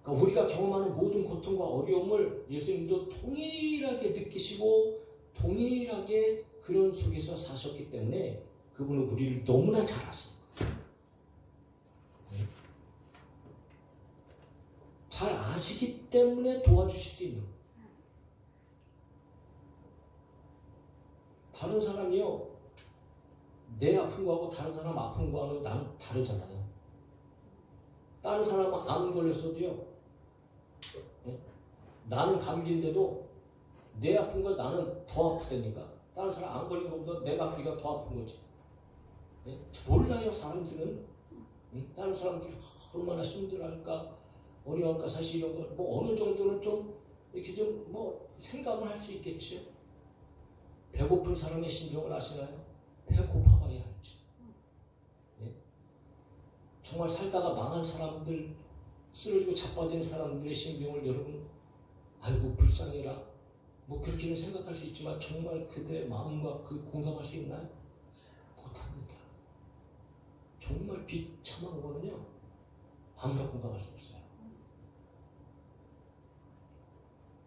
그러니까 우리가 경험하는 모든 고통과 어려움을 예수님도 동일하게 느끼시고 동일하게 그런 속에서 사셨기 때문에 그분은 우리를 너무나 잘 아십니다. 잘 아시기 때문에 도와주실 수 있는 거예요. 다른 사람이요, 내 아픈 거하고 다른 사람 아픈 거하고는 나는 다르잖아요. 다른 사람은 암 걸렸어도요, 나는 감기인데도 내 아픈 거 나는 더 아프다니까. 다른 사람 안 걸린 것보다 내가 아프기가 더 아픈 거지. 몰라요, 사람들은. 다른 사람들이 얼마나 힘들어할까, 어려워할까. 사실 뭐 어느 정도는 좀 이렇게 좀 뭐 생각을 할 수 있겠죠. 배고픈 사람의 심정을 아시나요? 배고파봐야 알지. 정말 살다가 망한 사람들, 쓰러지고 자빠진 사람들의 심정을 여러분, 아이고 불쌍해라, 뭐 그렇게는 생각할 수 있지만 정말 그들의 마음과 그 공감할 수 있나요? 못합니다. 정말 비참한 거는요, 아무나 공감할 수 없어요.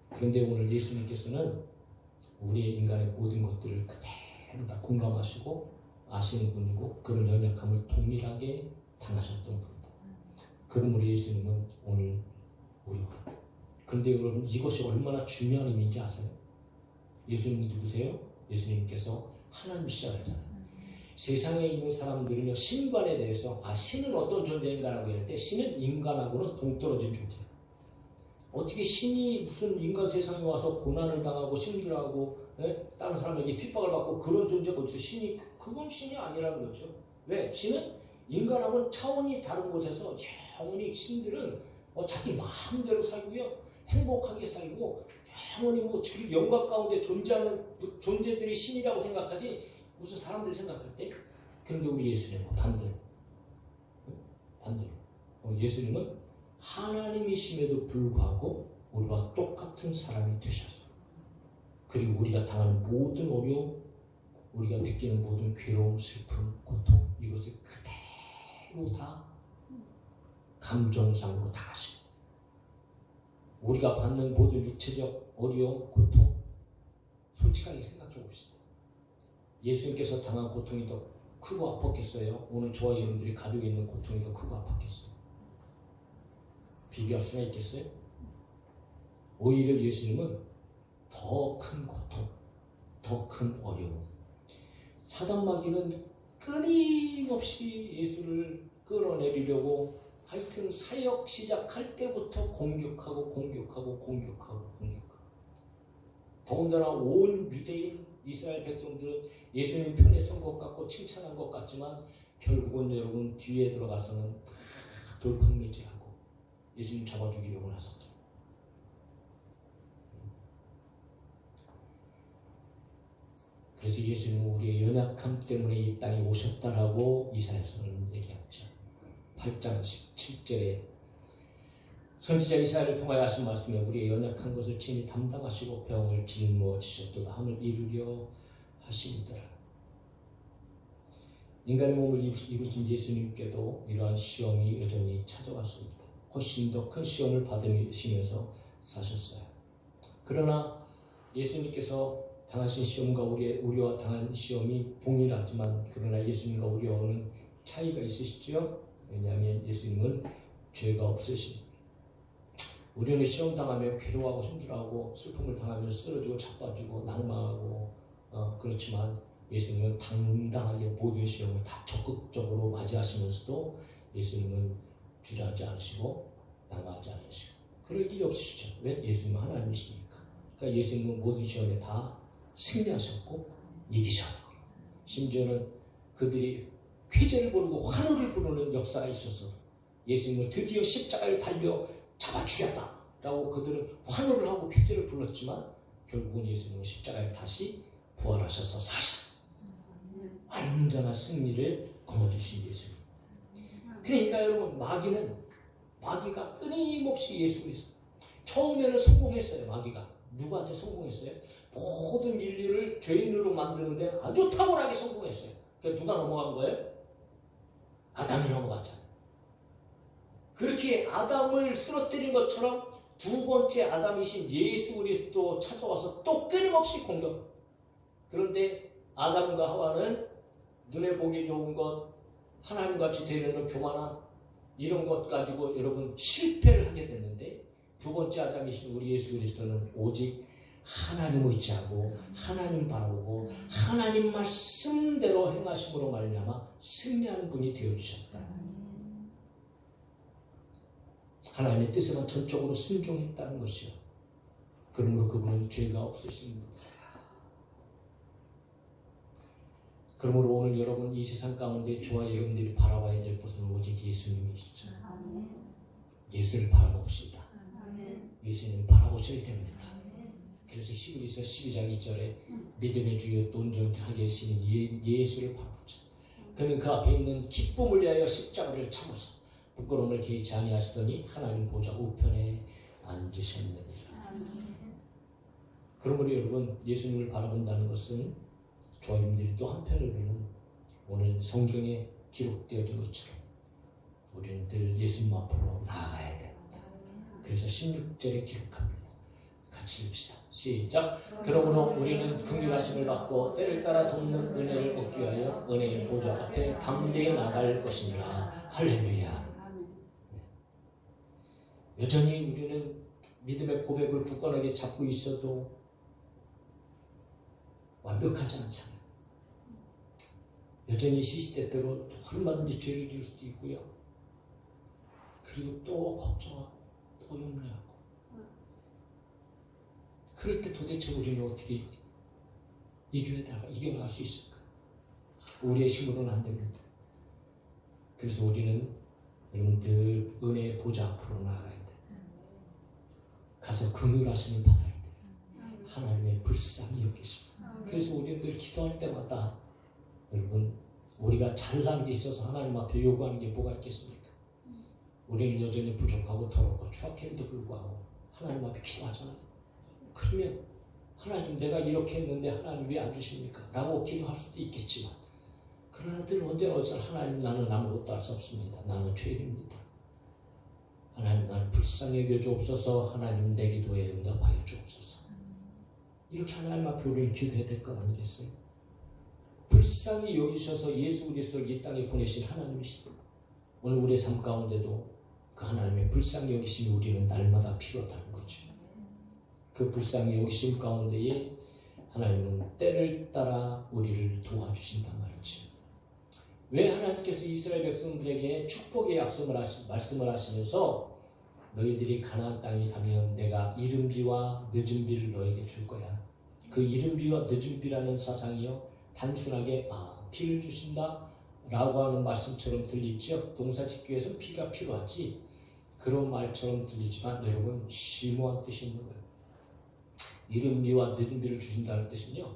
그런데 오늘 예수님께서는 우리의 인간의 모든 것들을 그대로 다 공감하시고 아시는 분이고 그런 연약함을 동일하게 당하셨던 분이다. 그러므로 예수님은 오늘 우리와 같다. 그런데 여러분, 이것이 얼마나 중요한 의미인지 아세요? 예수님이 누구세요? 예수님께서 하나님이시잖아요. 세상에 있는 사람들은요, 신관에 대해서 신은 어떤 존재인가라고 할 때 신은 인간하고는 동떨어진 존재예요. 어떻게 신이 무슨 인간 세상에 와서 고난을 당하고 힘들어하고 다른 사람에게 핍박을 받고 그런 존재가 어디서 신이, 그건 신이 아니라는 거죠. 왜? 신은 인간하고는 차원이 다른 곳에서 영원히 신들은 자기 마음대로 살고요, 행복하게 살고 영원히 뭐 영광 가운데 존재하는 존재들이 신이라고 생각하지 무슨 사람들이 생각할 때. 그런데 우리 예수님은 반대로 예수님은 하나님이심에도 불구하고 우리와 똑같은 사람이 되셨어요. 그리고 우리가 당하는 모든 어려움, 우리가 느끼는 모든 괴로움, 슬픔, 고통, 이것을 그대로 다 감정상으로 당하시고, 우리가 받는 모든 육체적 어려움, 고통, 솔직하게 생각해 봅시다. 예수님께서 당한 고통이 더 크고 아팠겠어요? 오늘 저와 여러분들이 가지고 있는 고통이 더 크고 아팠겠어요? 비교할 수가 있겠어요? 오히려 예수님은 더 큰 고통, 더 큰 어려움. 사단마귀는 끊임없이 예수를 끌어내리려고 하여튼 사역 시작할 때부터 공격하고. 더군다나 온 유대인 이스라엘 백성들은 예수님 편에 선 것 같고 칭찬한 것 같지만 결국은 여러분 뒤에 들어가서는 다 돌팡매질하고 예수님 잡아 죽이려고 나섰다. 그래서 예수님은 우리의 연약함 때문에 이 땅에 오셨다라고 이사야서는 얘기하죠. 8장 17절에 선지자 이사야를 통하여 하신 말씀에 우리의 연약한 것을 친히 담당하시고 병을 짊어지셨도다 함을 이루려 하시니더라. 인간의 몸을 이루신 예수님께도 이러한 시험이 여전히 찾아왔습니다. 훨씬 더 큰 시험을 받으시면서 사셨어요. 그러나 예수님께서 당하신 시험과 우리와 당한 시험이 동일하지만 그러나 예수님과 우리와는 차이가 있으시죠? 왜냐하면 예수님은 죄가 없으십니다. 우리는 시험 당하며 괴로워하고 힘들어하고 슬픔을 당하며 쓰러지고 자빠지고 낭망하고 그렇지만 예수님은 당당하게 모든 시험을 다 적극적으로 맞이하시면서도 예수님은 주저하지 않으시고 낭망하지 않으시고 그럴 일이 없으시죠. 왜? 예수님은 하나님이시니까. 그러니까 예수님은 모든 시험에 다 승리하셨고 이기셨고, 심지어는 그들이 쾌제를 부르고 환호를 부르는 역사가 있었어. 예수님은 드디어 십자가에 달려 잡아 죽였다 라고 그들은 환호를 하고 쾌제를 불렀지만 결국은 예수님은 십자가에 다시 부활하셔서 사신 완전한 승리를 거머쥐신 예수님. 그러니까 여러분, 마귀가 끊임없이 예수를 했어요. 처음에는 성공했어요. 마귀가 누구한테 성공했어요? 모든 인류를 죄인으로 만드는데 아주 탁월하게 성공했어요. 그러니까 누가 넘어간 거예요? 아담이 넘어갔잖아요. 그렇게 아담을 쓰러뜨린 것처럼 두 번째 아담이신 예수 그리스도 찾아와서 또 끊임없이 공격. 그런데 아담과 하와는 눈에 보기 좋은 것, 하나님같이 되려는 교만함, 이런 것 가지고 여러분 실패를 하게 됐는데, 두 번째 아담이신 우리 예수 그리스도는 오직 하나님을 의지하고 하나님 바라보고 하나님 말씀대로 행하심으로 말미암아 승리하는 분이 되어주셨다. 하나님의 뜻에만 전적으로 순종했다는 것이요. 그러므로 그분은 죄가 없으신 분. 그러므로 오늘 여러분 이 세상 가운데 저와 여러분들이 바라봐야 될 것은 오직 예수님이시죠. 예수를 바라봅시다. 예수님 바라보셔야 됩니다. 그래서 히브리서 12장 2절에 믿음의 주여 또 온전하게 하시는 예수를 바라보자. 그는 그 앞에 있는 기쁨을 위하여 십자가를 참으사 부끄러움을 개의치 아니하시더니 하나님 보좌 우편에 앉으셨느니라. 그러므로 여러분 예수님을 바라본다는 것은 저희들이 또 한편으로는 오늘 성경에 기록되어진 것처럼 우리는 늘 예수님 앞으로 나아가야 됩니다. 그래서 16절에 기록합니다. 같이 읽읍시다. 시작. 그러므로 우리는 긍휼하심을 받고 때를 따라 돕는 은혜를 얻기 위하여 은혜의 보좌 앞에 담대히 나갈 것이니라. 할렐루야. 여전히 우리는 믿음의 고백을 굳건하게 잡고 있어도 완벽하지 않잖아요. 여전히 시시때때로 얼마든지 죄를 지을 수도 있고요. 그리고 또 걱정하고 또 염려하고. 그럴 때 도대체 우리는 어떻게 이겨나갈 수 있을까? 우리의 힘으로는 안 됩니다. 그래서 우리는 여러분 늘 은혜의 보좌 앞으로 나아가야 돼. 가서 긍휼하심을 받아야 돼. 하나님의 불쌍히 여기십니다. 그래서 우리는 늘 기도할 때마다 여러분 우리가 잘나는 게 있어서 하나님 앞에 요구하는 게 뭐가 있겠습니까? 우리는 여전히 부족하고 더럽고 추악함에도 불구하고 하나님 앞에 기도하잖아요. 그러면 하나님 내가 이렇게 했는데 하나님 왜 안 주십니까? 라고 기도할 수도 있겠지만 그러나 늘 언제나 어디서 하나님 나는 아무것도 할 수 없습니다. 나는 죄인입니다. 하나님 나를 불쌍히 여겨주옵소서. 하나님 내 기도에 응답하여 주옵소서. 이렇게 하나님 앞에 우리는 기도해야 될 것 아니겠어요? 불쌍히 여기셔서 예수 그리스도를 이 땅에 보내신 하나님이시다. 오늘 우리의 삶 가운데도 그 하나님의 불쌍히 여기심이 우리는 날마다 필요하다는 거죠. 그 불쌍히 여기심 가운데에 하나님은 때를 따라 우리를 도와주신단 말이죠. 왜 하나님께서 이스라엘 백성들에게 축복의 말씀을 하시면서 너희들이 가나안 땅에 가면 내가 이른 비와 늦은 비를 너에게 줄 거야. 그 이른 비와 늦은 비라는 사상이요 단순하게 비를 주신다 라고 하는 말씀처럼 들리죠. 동사 짓기위해서 비가 필요하지 그런 말처럼 들리지만 여러분 심오한 뜻이 있는 거예요. 이른 비와 늦은 비를 주신다는 뜻은요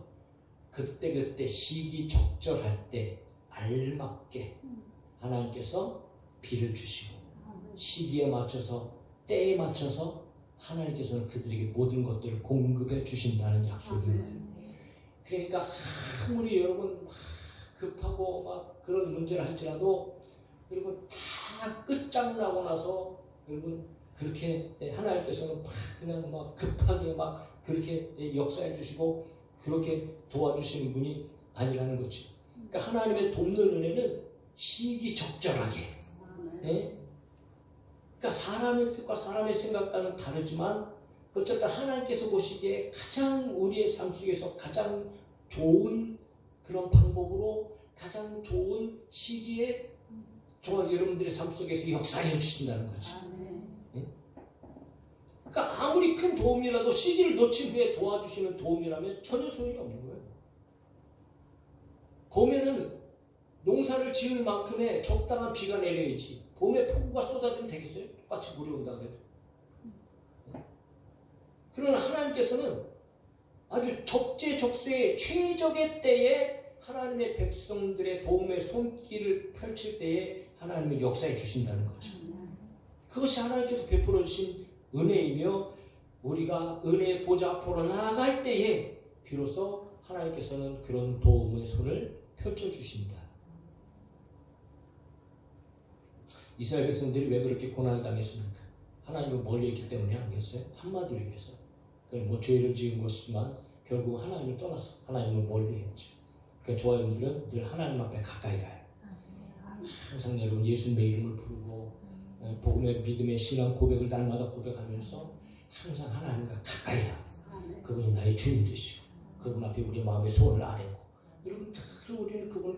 그때 시기 적절할 때 알맞게 하나님께서 비를 주시고 시기에 맞춰서 때에 맞춰서 하나님께서는 그들에게 모든 것들을 공급해 주신다는 약속이에요. 그러니까 아무리 여러분 막 급하고 막 그런 문제를 할지라도 여러분 다 끝장나고 나서 여러분 그렇게 하나님께서는 막 그냥 막 급하게 막 그렇게 역사해 주시고 그렇게 도와주시는 분이 아니라는 거죠. 그러니까 하나님의 돕는 은혜는 시기적절하게. 그러니까 사람의 뜻과 사람의 생각과는 다르지만 어쨌든 하나님께서 보시기에 가장 우리의 삶 속에서 가장 좋은 그런 방법으로 가장 좋은 시기에 저와 여러분들의 삶 속에서 역사해 주신다는 거죠. 그러니까 아무리 큰 도움이라도 시기를 놓친 후에 도와주시는 도움이라면 전혀 소용이 없는 거예요. 봄에는 농사를 지을 만큼의 적당한 비가 내려야지 봄에 폭우가 쏟아지면 되겠어요? 똑같이 물이 온다 그래도. 그러나 하나님께서는 아주 적재적소의 최적의 때에 하나님의 백성들의 도움의 손길을 펼칠 때에 하나님은 역사해 주신다는 거죠. 그것이 하나님께서 베풀어 주신 은혜이며 우리가 은혜의 보좌 앞으로 나아갈 때에 비로소 하나님께서는 그런 도움의 손을 펼쳐주신다. 이스라엘 백성들이 왜 그렇게 고난을 당했습니까? 하나님을 멀리 했기 때문에 아니겠어요? 한마디로 얘기해서. 뭐 죄를 지은 것이지만 결국 하나님을 떠나서 하나님을 멀리 했죠. 그러니까 저와 여러분들은 늘 하나님 앞에 가까이 가요. 항상 여러분 예수님의 이름을 부르고 복음의 믿음의 신앙 고백을 날마다 고백하면서 항상 하나님과 가까이 하고 그분이 나의 주님 되시고 그분 앞에 우리 마음의 소원을 아뢰고 여러분 늘 우리는 그분을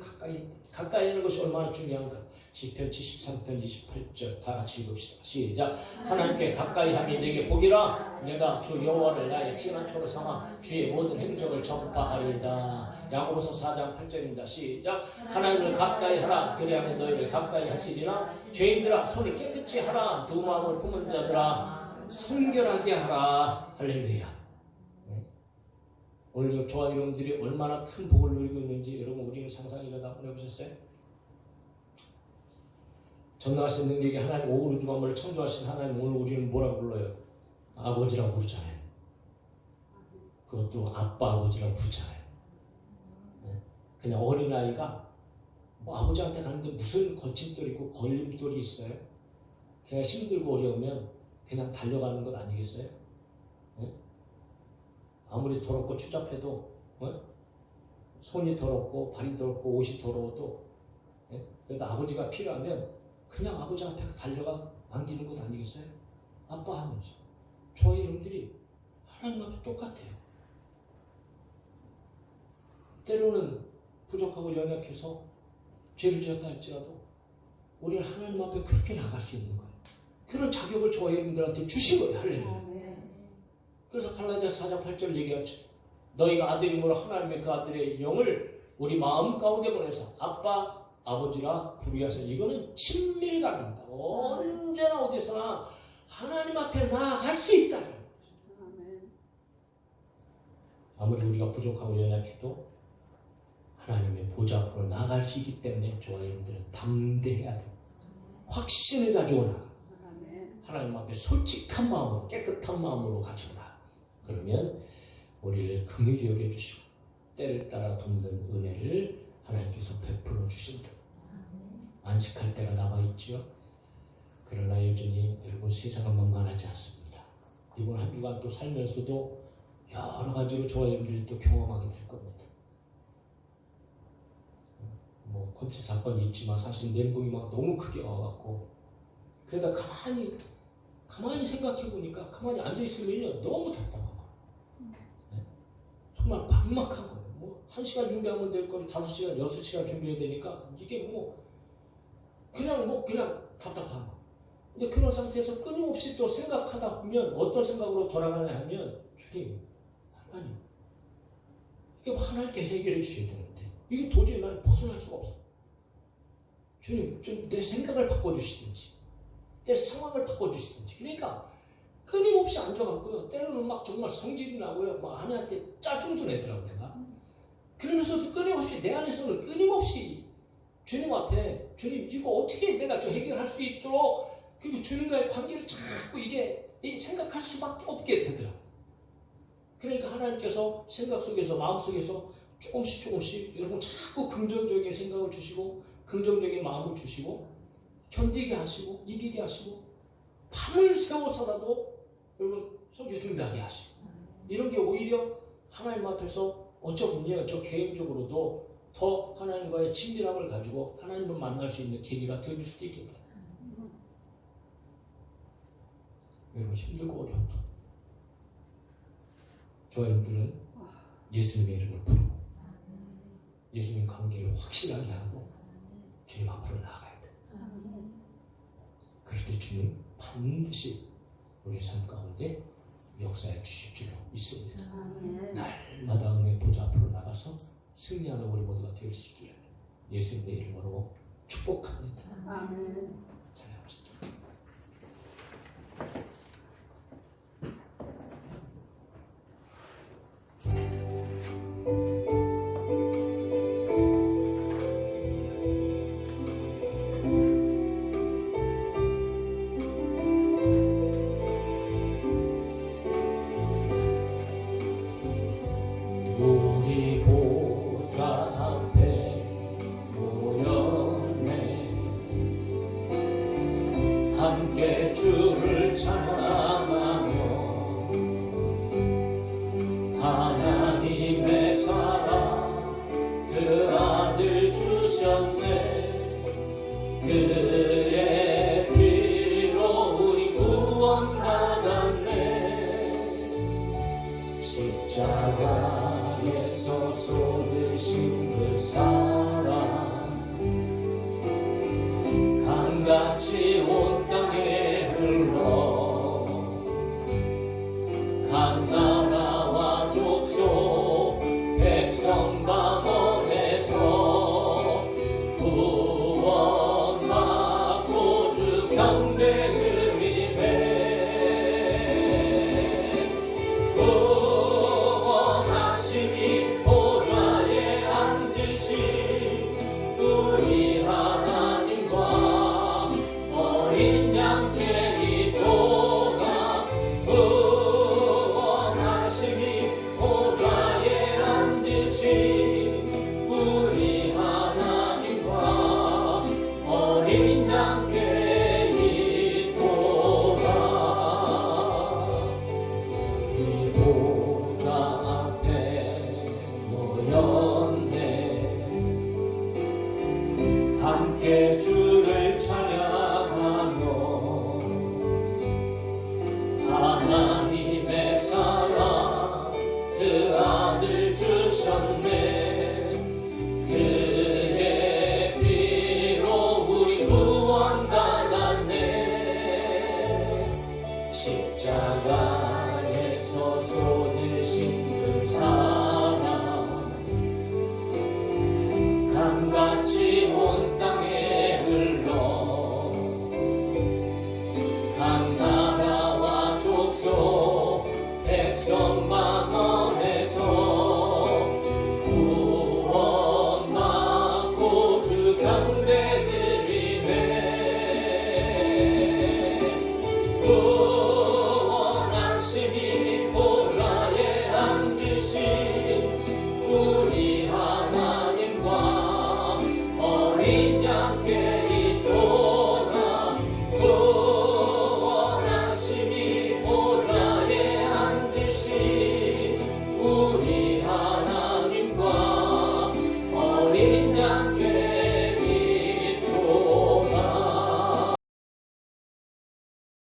가까이 하는 것이 얼마나 중요한가. 시편 73편 28절 다 같이 읽읍시다. 시작. 하나님께 가까이 하니 내게 복이라. 내가 주 여호와를 나의 피난처로 삼아 주의 모든 행적을 전파하리이다. 야고보서 4장 8절입니다. 시작. 하나님을 가까이 하라. 그리하면 너희를 가까이 하시리라. 죄인들아 손을 깨끗이 하라. 두 마음을 품은 자들아 성결하게 하라. 할렐루야. 오늘 저와 여러분들이 얼마나 큰 복을 누리고 있는지 여러분 우리는 상상이라도 한번 해보셨어요? 전능하신 능력이 하나님 온 우주 만물을 창조하신 하나님 오늘 우리는 뭐라고 불러요? 아버지라고 부르잖아요. 그것도 아빠 아버지라고 부르잖아요. 그냥 어린아이가 뭐 아버지한테 가는데 무슨 거침돌이 있고 걸림돌이 있어요? 그냥 힘들고 어려우면 그냥 달려가는 것 아니겠어요? 아무리 더럽고 추잡해도 손이 더럽고 발이 더럽고 옷이 더러워도 그래도 아버지가 필요하면 그냥 아버지 앞에 달려가 안기는 것 아니겠어요? 아빠 하면서. 저희 여러분들이 하나님 앞에 똑같아요. 때로는 부족하고 연약해서 죄를 지었다 할지라도 우리는 하나님 앞에 그렇게 나갈 수 있는 거예요. 그런 자격을 저희 여러분들한테 주신 거예요. 할렐루야. 그래서 갈라디아서 4장 8절 얘기하죠. 너희가 아들임으로 하나님의 그 아들의 영을 우리 마음 가운데 보내서 아빠 아버지라 부르셔서 이거는 친밀감입니다. 언제나 어디서나 하나님 앞에 나아갈 수 있다는 거죠. 아무리 우리가 부족하고 연약해도 하나님의 보좌 앞으로 나아갈 수 있기 때문에 저와 여러분들은 담대해야 돼요. 확신을 가지고 나가. 하나님 앞에 솔직한 마음으로 깨끗한 마음으로 가지고 나가. 그러면 우리를 긍휼히 여겨주시고 때를 따라 돕는 은혜를 하나님께서 베풀어 주신다. 안식할 때가 남아있죠. 그러나 여전히 여러분 세상은 만만하지 않습니다. 이번 한 주간 또 살면서도 여러 가지로 저와 여러분들이 또 경험하게 될 겁니다. 뭐 코비드 사건이 있지만 사실 멘붕이 막 너무 크게 와갖고 그러다 가만히 생각해 보니까 가만히 앉아 있으면요 너무 답답한 거예요. 정말 막막한 거예요. 뭐 1시간 준비하면 될 거를 5시간, 6시간 준비해야 되니까 이게 그냥 답답한 거. 근데 그런 상태에서 끊임없이 또 생각하다 보면 어떤 생각으로 돌아가냐 하면 주님, 하나님, 이게 하나님께 해결해 주셔야 되는데 이게 도저히 나는 벗어날 수가 없어. 주님, 좀 내 생각을 바꿔주시든지 내 상황을 바꿔주시든지. 그러니까 끊임없이 앉아갖고요. 때로는 막 정말 성질이 나고요. 막 아내한테 짜증도 내더라고 내가. 그러면서도 끊임없이 내 안에서는 끊임없이 주님 앞에 주님 이거 어떻게 내가 좀 해결할 수 있도록 그리고 주님과의 관계를 자꾸 이게 생각할 수밖에 없게 되더라고. 그러니까 하나님께서 생각 속에서 마음 속에서 조금씩 여러분 자꾸 긍정적인 생각을 주시고 긍정적인 마음을 주시고 견디게 하시고 이기게 하시고 밤을 새워서라도 여러분 성주 준비하게 하시고 이런 게 오히려 하나님 앞에서 어쩌면요 저 개인적으로도 더 하나님과의 친밀함을 가지고 하나님을 만날 수 있는 계기가 되어줄 수도 있겠다. 여러분 힘들고 어려워도 저 여러분들은 예수님의 이름을 부르고 예수님 관계를 확실하게 하고 주님 앞으로 나아가야 돼. 그럴 때 주님 반드시 우리의 삶 가운데 역사해 주실 줄로 믿습니다. 날마다 은혜 보좌 앞으로 나가서 승리하는 우리 모두가 될 수 있기를 예수님의 이름으로 축복합니다. 아멘.